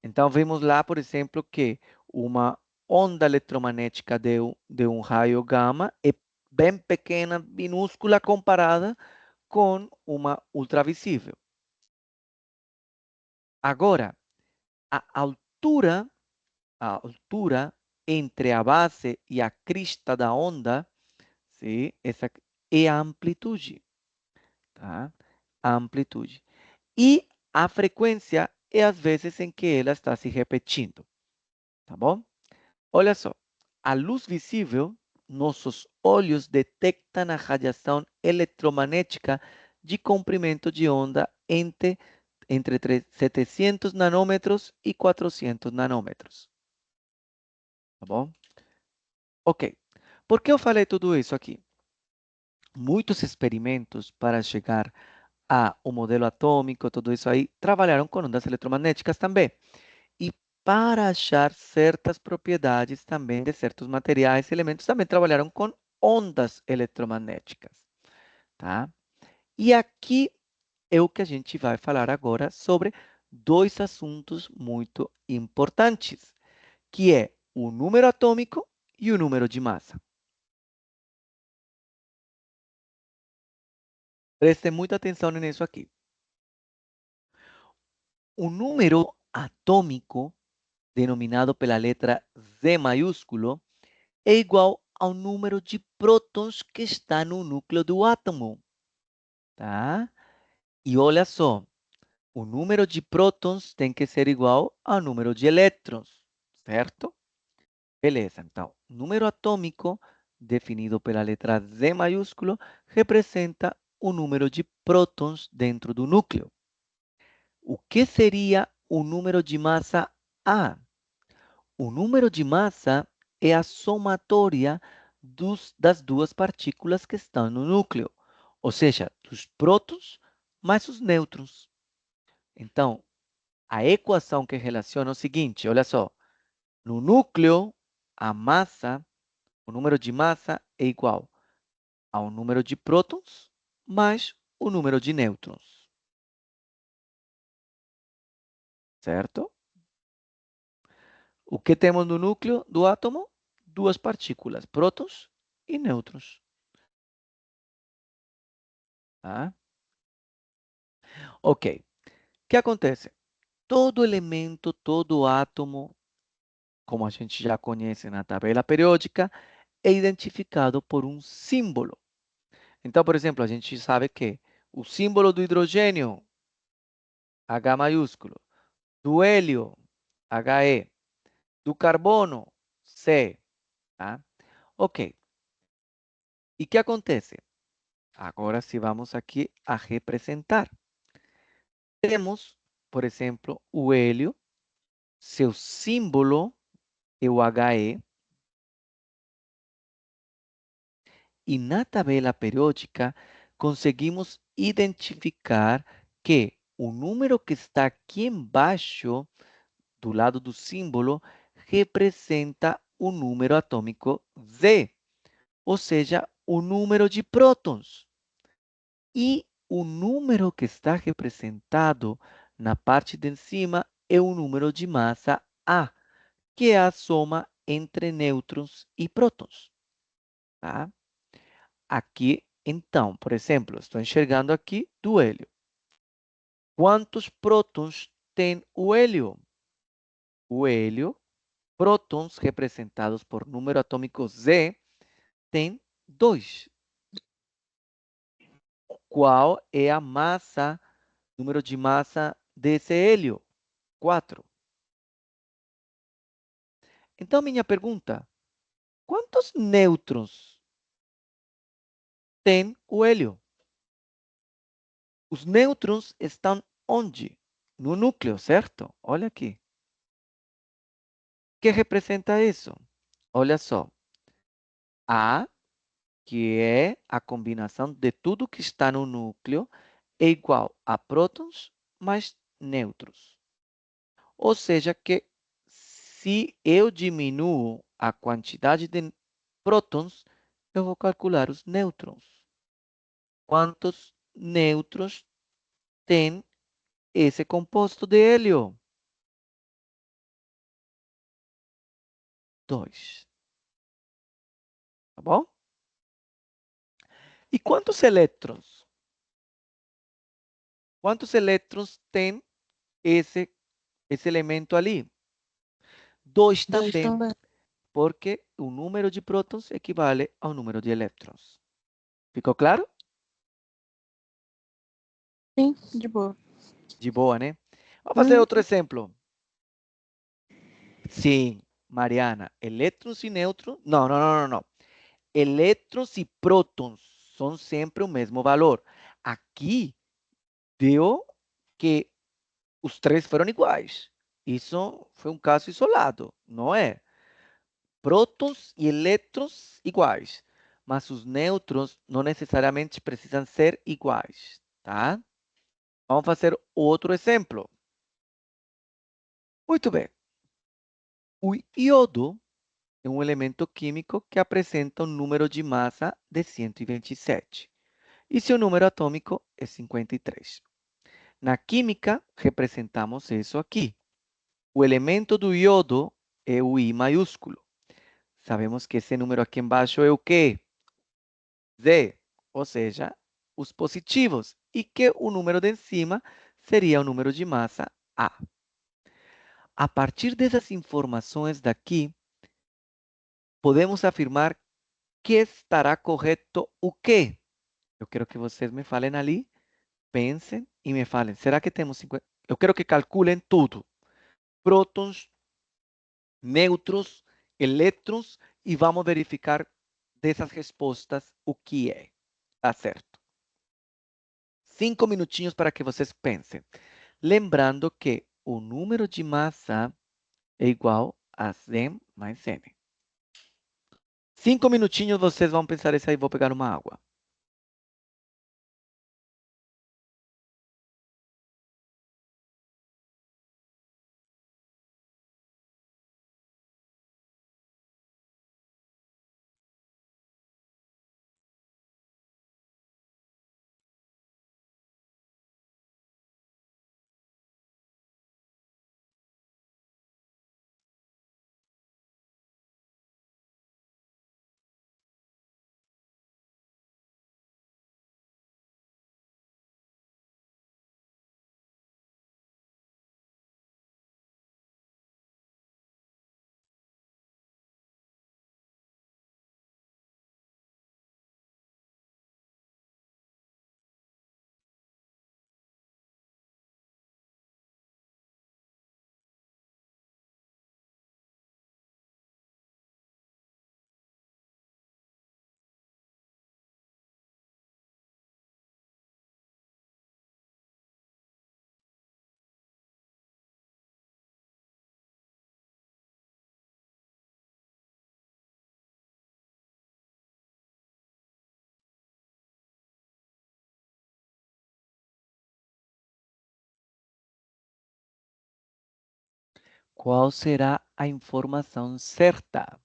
Então, vemos lá, por exemplo, que uma onda eletromagnética de um raio gama é bem pequena, minúscula, comparada com uma ultravisível. Agora, a altura entre a base e a crista da onda, sim, essa é a amplitude. Tá? A amplitude. E a frequência é as vezes em que ela está se repetindo. Tá bom? Olha só, a luz visível, nossos olhos detectam a radiação eletromagnética de comprimento de onda entre 700 nanômetros e 400 nanômetros. Tá bom? Ok. Por que eu falei tudo isso aqui? Muitos experimentos para chegar ao modelo atômico, tudo isso aí, trabalharam com ondas eletromagnéticas também. E para achar certas propriedades também de certos materiais e elementos, também trabalharam com ondas eletromagnéticas, tá? E aqui é o que a gente vai falar agora sobre dois assuntos muito importantes, que é o número atômico e o número de massa. Preste muita atenção nisso aqui. O número atômico, denominado pela letra Z maiúsculo, é igual ao número de prótons que está no núcleo do átomo. Tá? E olha só, o número de prótons tem que ser igual ao número de elétrons, certo? Beleza, então, número atômico, definido pela letra Z maiúsculo, representa o número de prótons dentro do núcleo. O que seria o número de massa A? O número de massa é a somatória das duas partículas que estão no núcleo, ou seja, dos prótons mais os nêutrons. Então, a equação que relaciona é o seguinte, olha só. No núcleo, a massa, o número de massa é igual ao número de prótons mais o número de nêutrons. Certo? O que temos no núcleo do átomo? Duas partículas, prótons e nêutrons. Tá? Ok. O que acontece? Todo elemento, todo átomo, como a gente já conhece na tabela periódica, é identificado por um símbolo. Então, por exemplo, a gente sabe que o símbolo do hidrogênio, H maiúsculo, do hélio, HE, do carbono, C. Tá? Ok. E o que acontece? Agora, se vamos aqui a representar. Temos, por exemplo, o hélio, seu símbolo é o HE, e na tabela periódica conseguimos identificar que o número que está aqui embaixo, do lado do símbolo, representa o número atômico Z, ou seja, o número de prótons. E o número que está representado na parte de cima é o número de massa A, que é a soma entre nêutrons e prótons. Tá? Aqui, então, por exemplo, estou enxergando aqui do hélio. Quantos prótons tem o hélio? O hélio, prótons representados por número atômico Z, tem 2. Qual é a massa, número de massa desse hélio? 4. Então, minha pergunta, quantos nêutrons tem o hélio? Os nêutrons estão onde? No núcleo, certo? Olha aqui. O que representa isso? Olha só. A, que é a combinação de tudo que está no núcleo, é igual a prótons mais nêutrons. Ou seja, que se eu diminuo a quantidade de prótons, eu vou calcular os nêutrons. Quantos nêutrons tem esse composto de hélio? 2. Tá bom? E quantos elétrons? Quantos elétrons tem esse elemento ali? 2 2 também, também. porque o número de prótons equivale ao número de elétrons. Ficou claro? Sim, de boa. De boa, né? Vamos fazer outro exemplo. Sim, Mariana, elétrons e nêutrons. Não. Elétrons e prótons são sempre o mesmo valor. Aqui deu que os três foram iguais. Isso foi um caso isolado, não é? Prótons e elétrons iguais, mas os nêutrons não necessariamente precisam ser iguais, tá? Vamos fazer outro exemplo. Muito bem. O iodo é um elemento químico que apresenta um número de massa de 127 e seu número atômico é 53. Na química, representamos isso aqui. O elemento do iodo é o I maiúsculo. Sabemos que esse número aqui embaixo é o quê? Z, ou seja, os positivos e que o número de cima seria o número de massa A. A partir dessas informações daqui, podemos afirmar que estará correto o quê? Eu quero que vocês me falem ali, pensem e me falem. Será que temos 50? Eu quero que calculem tudo. Prótons, nêutrons, elétrons e vamos verificar dessas respostas o que é. Tá certo? 5 minutinhos para que vocês pensem. Lembrando que o número de massa é igual a Z mais N. 5 minutinhos vocês vão pensar isso aí, vou pegar uma água. Qual será a informação certa?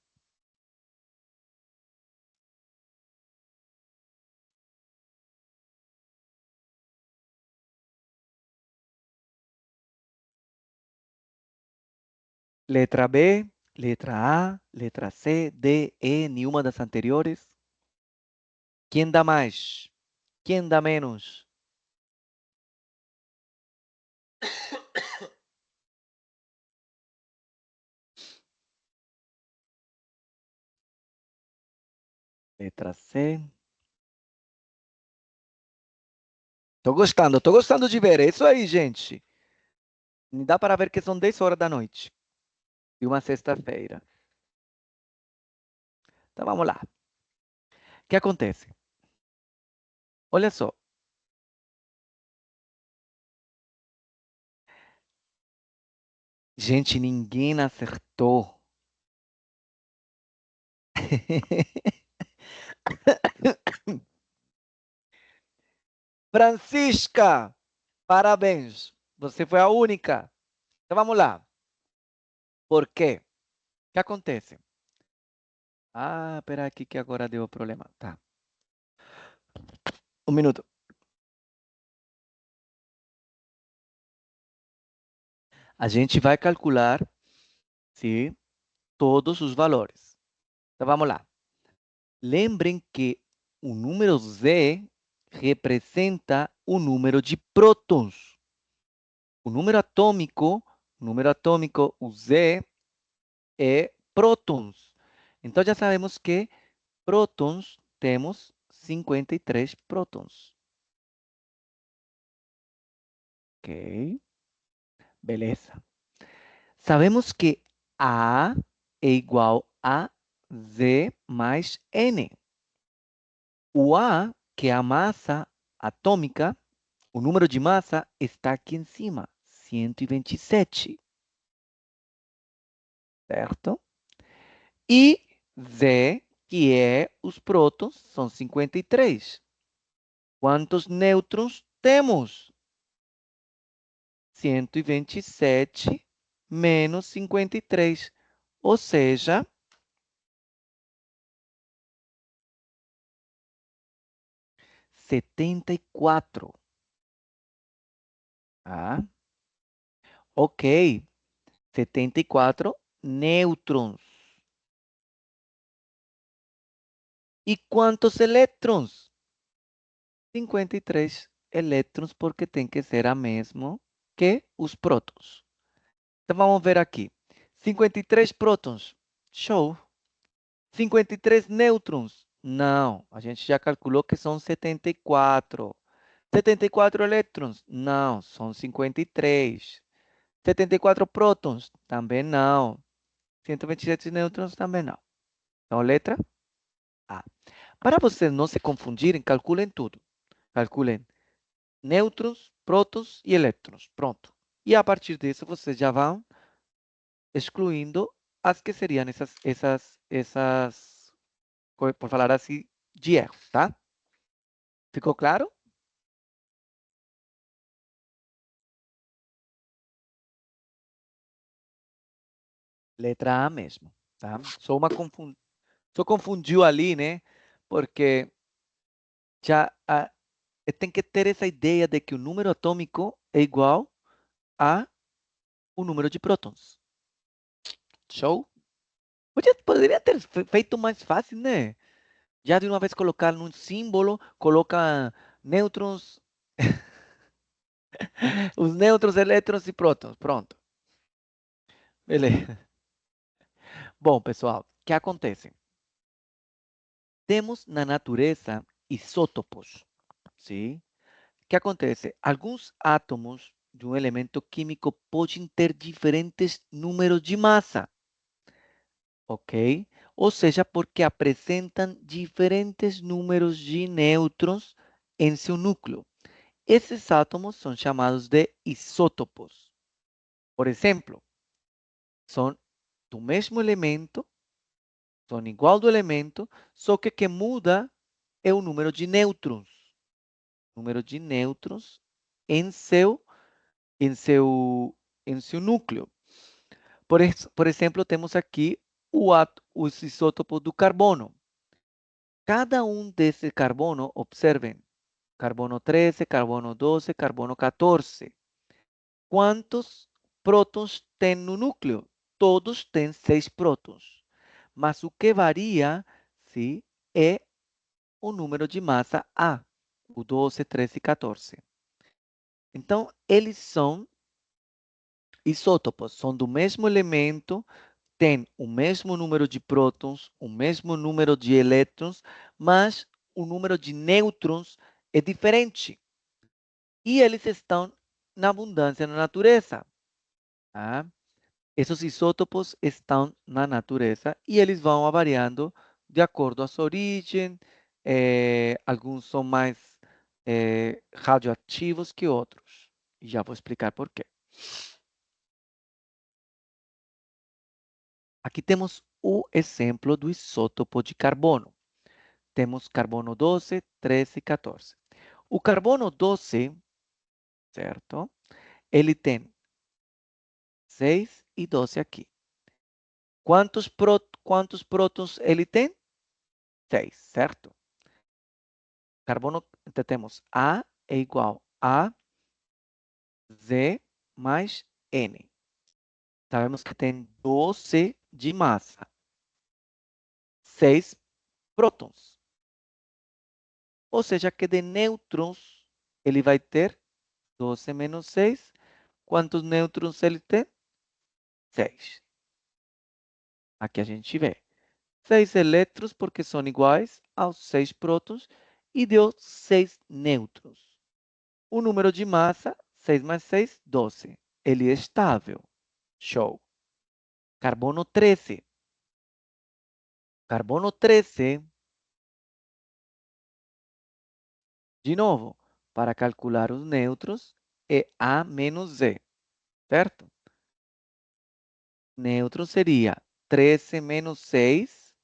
Letra B, letra A, letra C, D, E, nenhuma das anteriores. Quem dá mais? Quem dá menos? Letra C. Tô gostando de ver. É isso aí, gente. Dá para ver que são 10 horas da noite. E uma sexta-feira. Então vamos lá. O que acontece? Olha só. Gente, ninguém acertou. Francisca, parabéns. Você foi a única. Então vamos lá. Por quê? O que acontece? Ah, espera aqui que agora deu problema. Tá. Um minuto. A gente vai calcular, sim, todos os valores. Então vamos lá. Lembrem que o número Z representa o número de prótons. O número atômico, o Z, é prótons. Então já sabemos que prótons temos 53 prótons. Ok? Beleza. Sabemos que A é igual a Z mais N. O A, que é a massa atômica, o número de massa está aqui em cima, 127. Certo? E Z, que é os prótons, são 53. Quantos nêutrons temos? 127 menos 53. Ou seja, 74. Tá? Ok. 74 nêutrons. E quantos elétrons? 53 elétrons, porque tem que ser a mesmo que os prótons. Então, vamos ver aqui. 53 prótons. Show. 53 nêutrons. Não, a gente já calculou que são 74. 74 elétrons. Não, são 53. 74 prótons. Também não. 127 nêutrons. Também não. Então, letra A. Para vocês não se confundirem, calculem tudo. Calculem nêutrons, prótons e elétrons. Pronto. E a partir disso, vocês já vão excluindo as que seriam essas, por falar assim, de erros, tá? Ficou claro? Letra A mesmo, tá? Só confundiu ali, né? Porque já tem que ter essa ideia de que o número atômico é igual a o número de prótons. Show? Poderia ter feito mais fácil, né? Já de uma vez colocar num símbolo, coloca nêutrons, os nêutrons, elétrons e prótons. Pronto. Beleza. Bom, pessoal, o que acontece? Temos na natureza isótopos, sim? O que acontece? Alguns átomos de um elemento químico podem ter diferentes números de massa, ok? Ou seja, porque apresentam diferentes números de nêutrons em seu núcleo. Esses átomos são chamados de isótopos. Por exemplo, são do mesmo elemento, são igual do elemento, só que o que muda é o número de nêutrons. Número de nêutrons em em seu, em seu núcleo. Por exemplo, temos aqui os isótopos do carbono. Cada um desse carbono, observem, carbono 13, carbono 12, carbono 14. Quantos prótons tem no núcleo? Todos têm 6 prótons. Mas o que varia, sim, é o número de massa A, o 12, 13 e 14. Então, eles são isótopos, são do mesmo elemento, têm o mesmo número de prótons, o mesmo número de elétrons, mas o número de nêutrons é diferente. E eles estão na abundância na natureza. Tá? Esses isótopos estão na natureza e eles vão variando de acordo à sua origem. Alguns são mais radioativos que outros. E já vou explicar por quê. Aqui temos o exemplo do isótopo de carbono. Temos carbono 12, 13 e 14. O carbono 12, certo? Ele tem 6 e 12 aqui. Quantos prótons ele tem? 6, certo? Carbono, então temos A é igual a Z mais N. Sabemos que tem 12 de massa. 6 prótons. Ou seja, que de nêutrons ele vai ter 12 menos 6. Quantos nêutrons ele tem? 6. Aqui a gente vê. 6 elétrons, porque são iguais aos 6 prótons, e deu 6 nêutrons. O número de massa, 6 mais 6, 12. Ele é estável. Show. Carbono 13. Carbono 13, de novo, para calcular os nêutrons, é A menos Z, certo? Neutro seria 13 menos 6,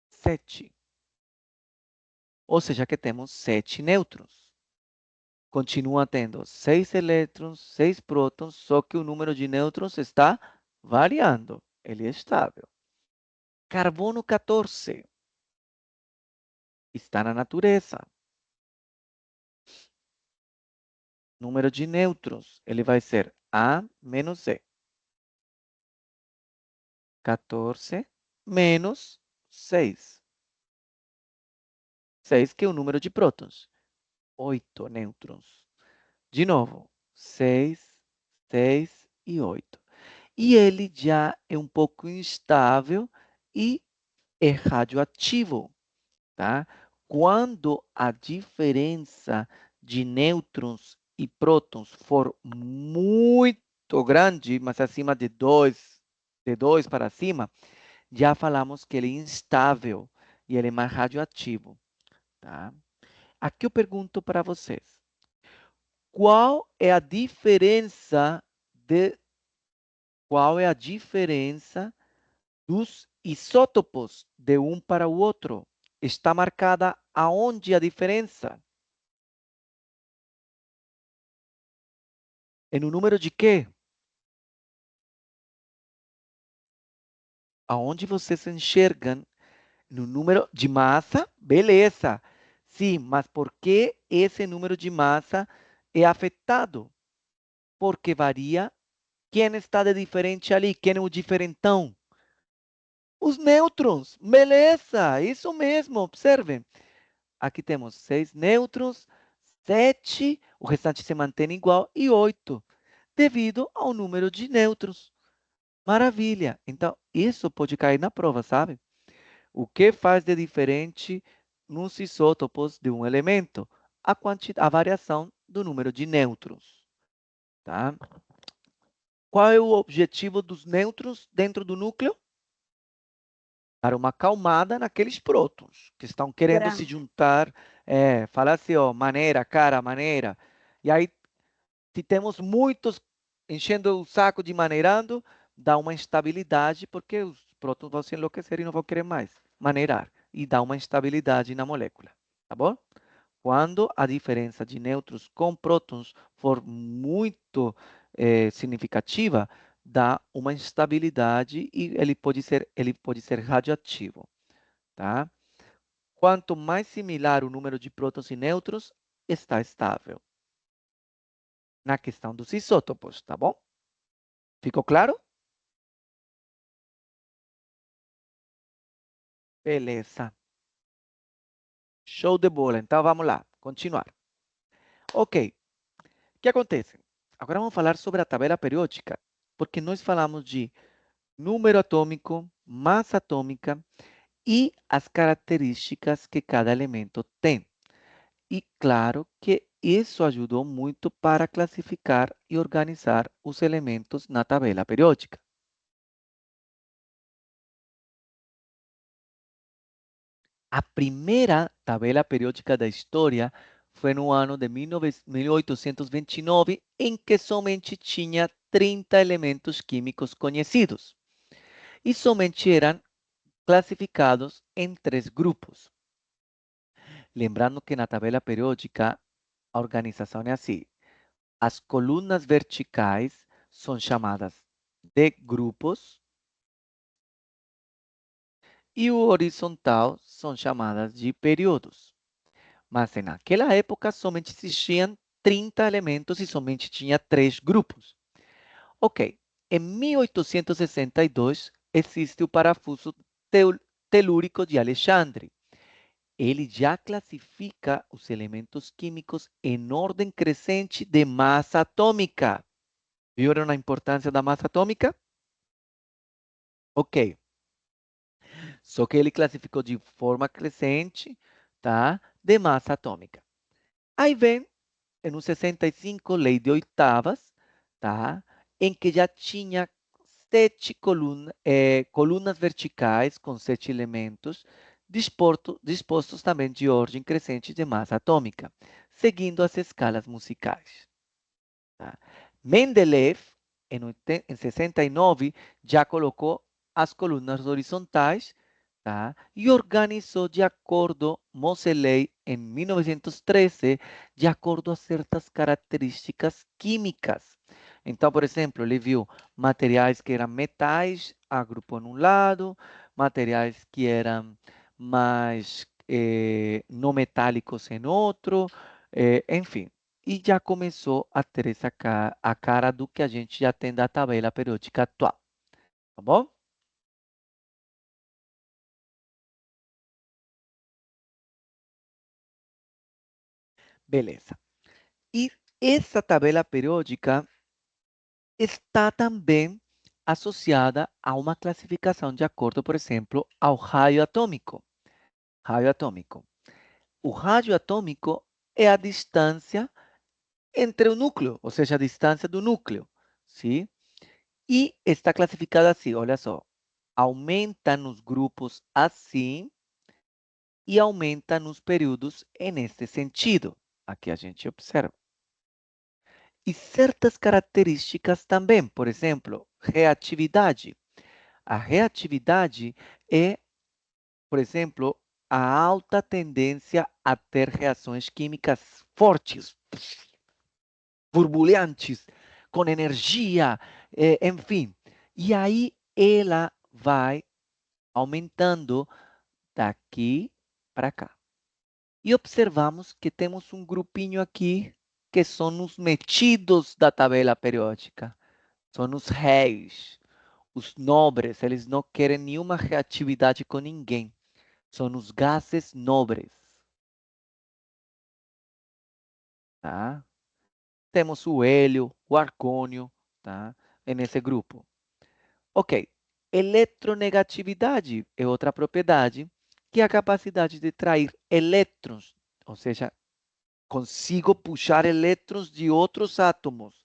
7. Ou seja, que temos 7 nêutrons. Continua tendo 6 elétrons, 6 prótons, só que o número de nêutrons está variando. Ele é estável. Carbono 14 está na natureza. Número de nêutrons, ele vai ser A menos Z. 14 menos 6. 6, que é o número de prótons. 8 nêutrons. De novo, 6, 6 e 8. E ele já é um pouco instável e é radioativo, tá? Quando a diferença de nêutrons e prótons for muito grande, mas acima de 2 para cima, já falamos que ele é instável e ele é mais radioativo, tá? Aqui eu pergunto para vocês, qual é a diferença dos isótopos de um para o outro? Está marcada aonde a diferença? É no número de quê? Aonde vocês enxergam no número de massa? Beleza. Sim, mas por que esse número de massa é afetado? Porque varia quem está de diferente ali, quem é o diferentão. Os nêutrons, beleza, isso mesmo, observem. Aqui temos 6 nêutrons, 7, o restante se mantém igual, e 8, devido ao número de nêutrons. Maravilha. Então, isso pode cair na prova, sabe? O que faz de diferente nos isótopos de um elemento? A variação do número de nêutrons. Tá? Qual é o objetivo dos nêutrons dentro do núcleo? Dar uma acalmada naqueles prótons que estão querendo se juntar. Fala assim, ó, maneira, cara, maneira. E aí, se temos muitos enchendo o saco de maneirando, dá uma instabilidade, porque os prótons vão se enlouquecer e não vão querer mais maneirar. E dá uma instabilidade na molécula, tá bom? Quando a diferença de nêutrons com prótons for muito significativa, dá uma instabilidade e ele pode ser radioativo, tá? Quanto mais similar o número de prótons e nêutrons, está estável. Na questão dos isótopos, tá bom? Ficou claro? Beleza. Show de bola. Então, vamos lá. Continuar. Ok. O que acontece? Agora vamos falar sobre a tabela periódica, porque nós falamos de número atômico, massa atômica e as características que cada elemento tem. E claro que isso ajudou muito para classificar e organizar os elementos na tabela periódica. A primeira tabela periódica da história foi no ano de 1829, em que somente tinha 30 elementos químicos conhecidos e somente eram classificados em 3 grupos. Lembrando que na tabela periódica a organização é assim: as colunas verticais são chamadas de grupos e o horizontal são chamadas de períodos. Mas naquela época somente existiam 30 elementos e somente tinha 3 grupos. Ok, em 1862 existe o parafuso telúrico de Alexandre. Ele já classifica os elementos químicos em ordem crescente de massa atômica. Viram a importância da massa atômica? Ok. Só que ele classificou de forma crescente, tá? De massa atômica. Aí vem, em 65, lei de oitavas, tá? Em que já tinha 7 colunas verticais com 7 elementos, dispostos também de ordem crescente de massa atômica, seguindo as escalas musicais. Tá? Mendeleev, em 69, já colocou as colunas horizontais, tá? E organizou de acordo, Moseley, em 1913, de acordo a certas características químicas. Então, por exemplo, ele viu materiais que eram metais, agrupou num lado, materiais que eram mais não metálicos em outro, enfim. E já começou a ter a cara do que a gente já tem da tabela periódica atual. Tá bom? Beleza. E essa tabela periódica está também associada a uma classificação de acordo, por exemplo, ao raio atômico. Raio atômico. O raio atômico é a distância entre o núcleo, ou seja, a distância do núcleo, sim? E está classificada assim, olha só. Aumenta nos grupos assim e aumenta nos períodos neste sentido. Aqui a gente observa. E certas características também, por exemplo, reatividade. A reatividade é, por exemplo, a alta tendência a ter reações químicas fortes, borbulhantes, com energia, enfim. E aí ela vai aumentando daqui para cá. E observamos que temos um grupinho aqui que são os metidos da tabela periódica. São os reis, os nobres, eles não querem nenhuma reatividade com ninguém. São os gases nobres. Tá? Temos o hélio, o argônio, tá? Nesse grupo. Ok. Eletronegatividade é outra propriedade, que é a capacidade de trair elétrons, ou seja, consigo puxar elétrons de outros átomos.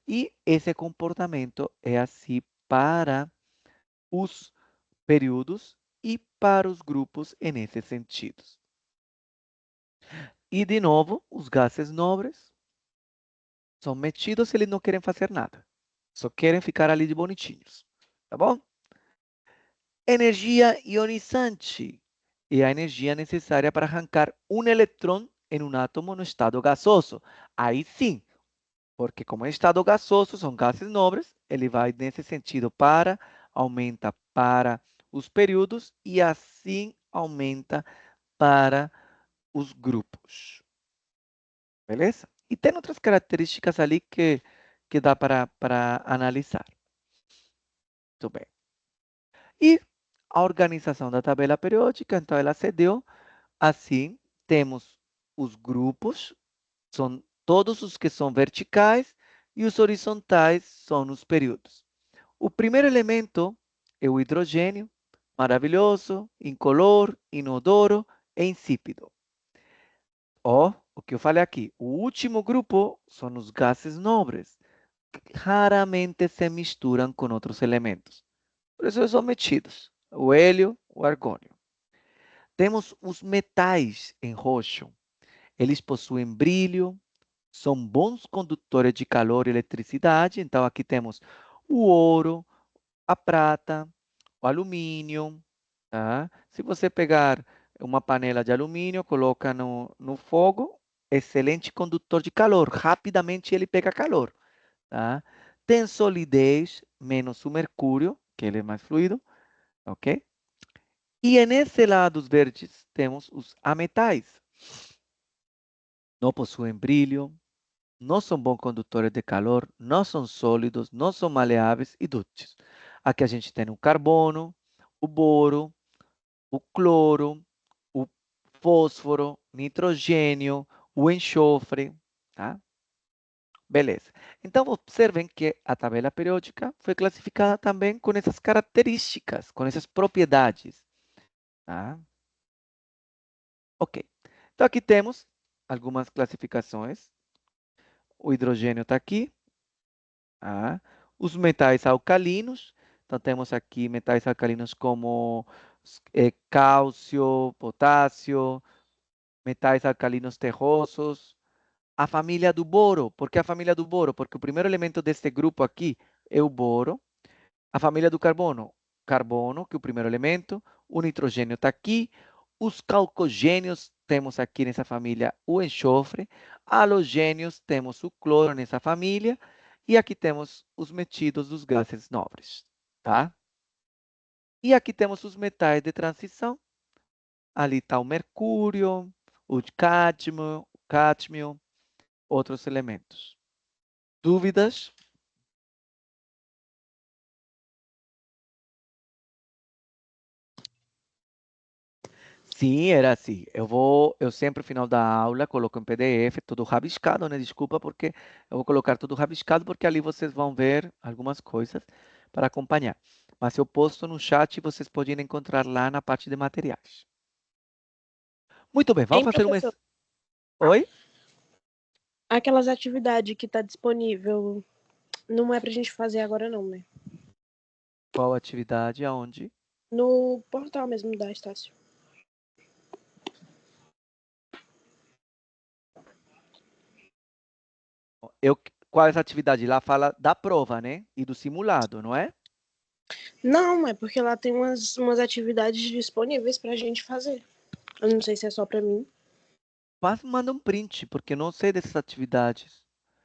E esse comportamento é assim para os períodos e para os grupos nesses sentidos. E, de novo, os gases nobres são metidos e eles não querem fazer nada. Só querem ficar ali de bonitinhos. Tá bom? Energia ionizante é a energia necessária para arrancar um elétron em um átomo no estado gasoso. Aí sim, porque como é estado gasoso, são gases nobres, ele vai nesse sentido aumenta para os períodos e assim aumenta para os grupos. Beleza? E tem outras características ali que dá para analisar. Muito bem. E a organização da tabela periódica, então ela se deu assim, temos os grupos, são todos os que são verticais, e os horizontais são os períodos. O primeiro elemento é o hidrogênio, maravilhoso, incolor, inodoro e insípido. O que eu falei aqui, o último grupo são os gases nobres, que raramente se misturam com outros elementos. Por isso eles são metidos, o hélio, o argônio. Temos os metais em roxo. Eles possuem brilho, são bons condutores de calor e eletricidade. Então, aqui temos o ouro, a prata, o alumínio. Tá? Se você pegar uma panela de alumínio, coloca no fogo, excelente condutor de calor. Rapidamente ele pega calor. Tá? Tem solidez, menos o mercúrio, que ele é mais fluido. Ok? E nesse lado dos verdes temos os ametais. Não possuem brilho, não são bons condutores de calor, não são sólidos, não são maleáveis e dúcteis. Aqui a gente tem o carbono, o boro, o cloro, o fósforo, nitrogênio, o enxofre, tá? Beleza. Então, observem que a tabela periódica foi classificada também com essas características, com essas propriedades, tá? Ok. Então, aqui temos algumas classificações. O hidrogênio está aqui. Tá? Os metais alcalinos. Então, temos aqui metais alcalinos como cálcio, potássio, metais alcalinos terrosos. A família do boro. Por que a família do boro? Porque o primeiro elemento deste grupo aqui é o boro. A família do carbono. Carbono, que é o primeiro elemento. O nitrogênio está aqui. Os calcogênios, temos aqui nessa família o enxofre. Halogênios, temos o cloro nessa família. E aqui temos os metidos dos gases nobres. Tá? E aqui temos os metais de transição. Ali está o mercúrio, o cádmio, outros elementos. Dúvidas? Sim, era assim. Eu sempre, no final da aula, coloco em PDF, tudo rabiscado, né? Desculpa, porque eu vou colocar tudo rabiscado, porque ali vocês vão ver algumas coisas para acompanhar. Mas eu posto no chat e vocês podem encontrar lá na parte de materiais. Muito bem, vamos Hein, fazer uma... professor? Oi? Aquelas atividades que tá disponível, não é pra gente fazer agora não, né? Qual atividade, aonde? No portal mesmo da Estácio. Qual é essa atividade? Lá fala da prova, né? E do simulado, não é? Não, é porque lá tem umas atividades disponíveis pra gente fazer. Eu não sei se é só pra mim. Mas manda um print, porque eu não sei dessas atividades.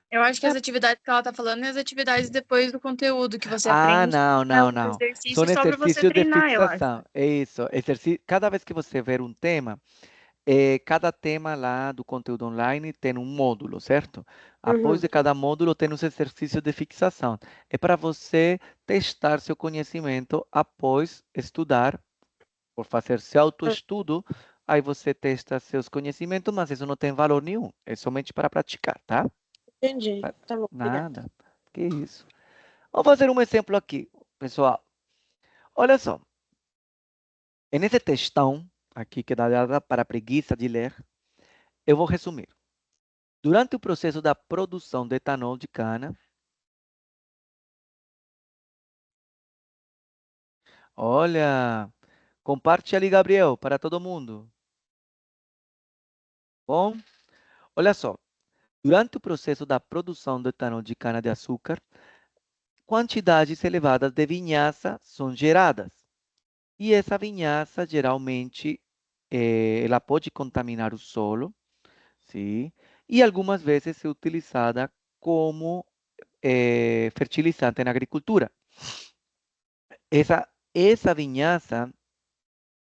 Eu acho que É. as atividades que ela tá falando é as atividades depois do conteúdo que você Ah, aprende. não, É não, um não. São exercício só para você exercícios de treinar, eu acho. fixação. É isso. Cada vez que você ver um tema, cada tema lá do conteúdo online tem um módulo, certo? Após Uhum. de cada módulo tem os exercícios de fixação. É para você testar seu conhecimento após estudar, por fazer seu autoestudo. Aí você testa seus conhecimentos, mas isso não tem valor nenhum. É somente para praticar, tá? Entendi. Tá bom, obrigada. Nada. Que isso. Vamos fazer um exemplo aqui, pessoal. Olha só. Nesse textão aqui que dá para preguiça de ler, eu vou resumir. Durante o processo da produção de etanol de cana, olha, compartilhe, Gabriel, para todo mundo. Bom, olha só. Durante o processo da produção do etanol de cana-de-açúcar, quantidades elevadas de vinhaça são geradas. E essa vinhaça, geralmente, ela pode contaminar o solo, sim? E algumas vezes é utilizada como fertilizante na agricultura. Essa vinhaça,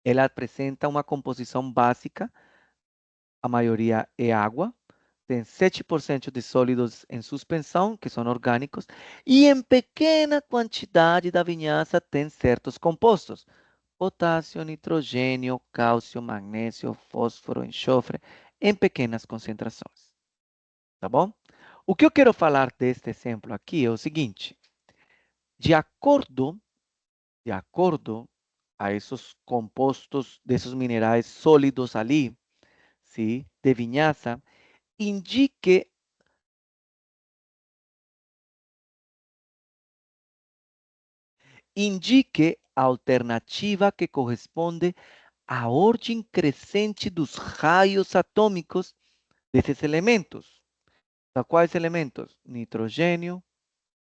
ela apresenta uma composição básica, a maioria é água, tem 7% de sólidos em suspensão, que são orgânicos, e em pequena quantidade da vinhaça tem certos compostos, potássio, nitrogênio, cálcio, magnésio, fósforo, enxofre, em pequenas concentrações. Tá bom? O que eu quero falar deste exemplo aqui é o seguinte: de acordo a esses compostos desses minerais sólidos ali, sim, de vinhaça, indique a alternativa que corresponde à ordem crescente dos raios atômicos desses elementos. Então, quais elementos? Nitrogênio,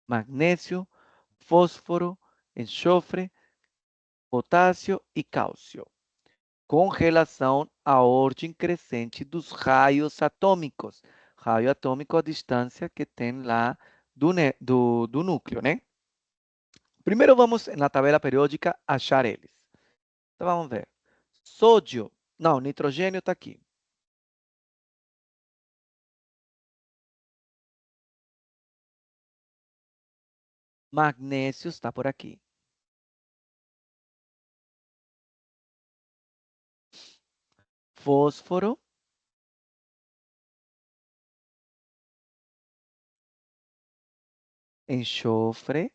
magnésio, fósforo, enxofre, potássio e cálcio, com relação à ordem crescente dos raios atômicos. Raio atômico é a distância que tem lá do núcleo, né? Primeiro vamos, na tabela periódica, achar eles. Então vamos ver. Sódio, não, nitrogênio está aqui. Magnésio está por aqui. Fósforo. Enxofre.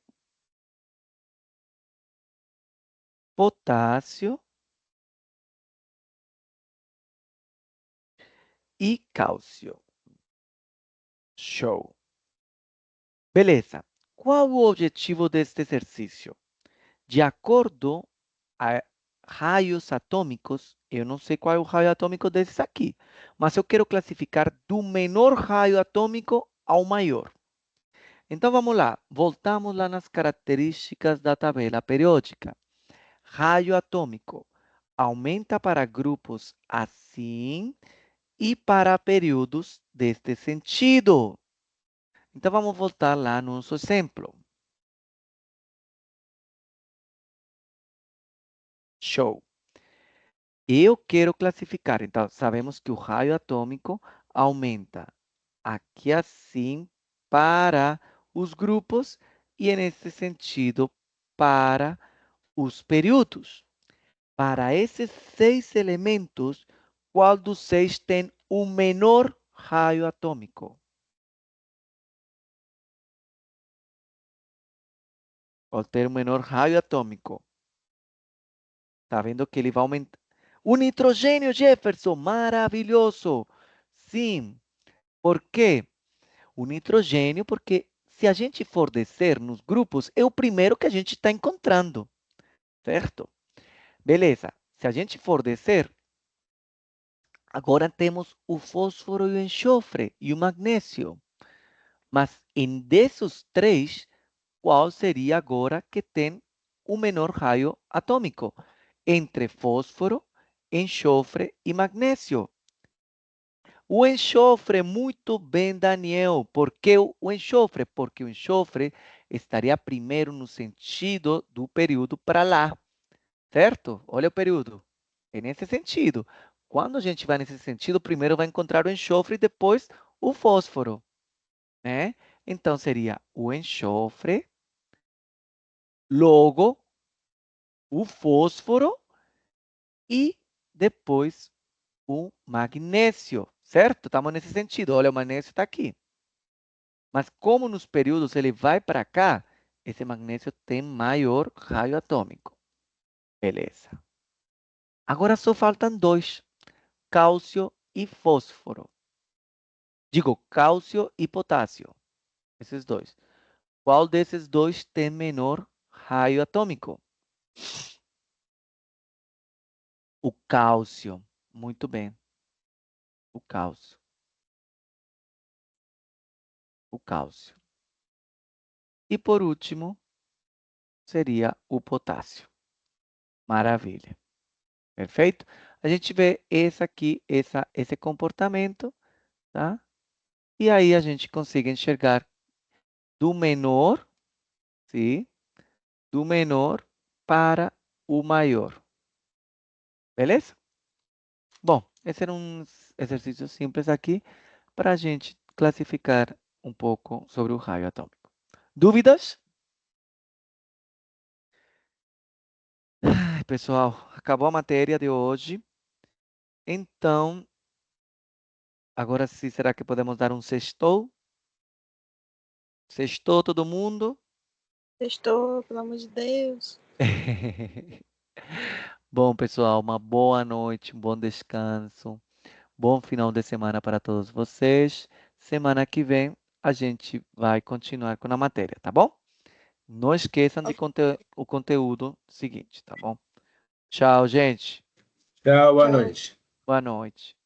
Potássio. E cálcio. Show. Beleza. Qual o objetivo deste exercício? De acordo a raios atômicos, eu não sei qual é o raio atômico desses aqui, mas eu quero classificar do menor raio atômico ao maior. Então vamos lá, voltamos lá nas características da tabela periódica. Raio atômico aumenta para grupos assim e para períodos deste sentido. Então vamos voltar lá no nosso exemplo. Show. Eu quero classificar, então sabemos que o raio atômico aumenta aqui assim para os grupos e nesse sentido para os períodos. Para esses 6 elementos, qual dos 6 tem o menor raio atômico? Qual tem o menor raio atômico? Tá vendo que ele vai aumentar? O nitrogênio, Jefferson, maravilhoso. Sim. Por quê? O nitrogênio, porque se a gente for descer nos grupos, é o primeiro que a gente está encontrando, certo? Beleza. Se a gente for descer, agora temos o fósforo e o enxofre e o magnésio. Mas desses 3, qual seria agora que tem o menor raio atômico? Entre fósforo, enxofre e magnésio. O enxofre, muito bem, Daniel. Por que o enxofre? Porque o enxofre estaria primeiro no sentido do período para lá, certo? Olha o período. É nesse sentido. Quando a gente vai nesse sentido, primeiro vai encontrar o enxofre e depois o fósforo, né? Então seria o enxofre, logo o fósforo e depois o magnésio, certo? Estamos nesse sentido. Olha, o magnésio está aqui. Mas como nos períodos ele vai para cá, esse magnésio tem maior raio atômico. Beleza. Agora só faltam 2, cálcio e fósforo. Digo, cálcio e potássio. Esses 2. Qual desses 2 tem menor raio atômico? O cálcio. Muito bem. O cálcio. O cálcio. E por último, seria o potássio. Maravilha. Perfeito? A gente vê esse comportamento, tá? E aí a gente consegue enxergar do menor, sim, do menor para o maior. Beleza? Bom, esse era um exercício simples aqui para a gente classificar um pouco sobre o raio atômico. Dúvidas? Ai, pessoal, acabou a matéria de hoje. Então, agora sim, será que podemos dar um sextou? Sextou todo mundo? Estou, pelo amor de Deus. Bom, pessoal, uma boa noite, um bom descanso, bom final de semana para todos vocês. Semana que vem a gente vai continuar com a matéria, tá bom? Não esqueçam de o conteúdo seguinte, tá bom? Tchau, gente. Tchau, boa Tchau. noite. Boa noite.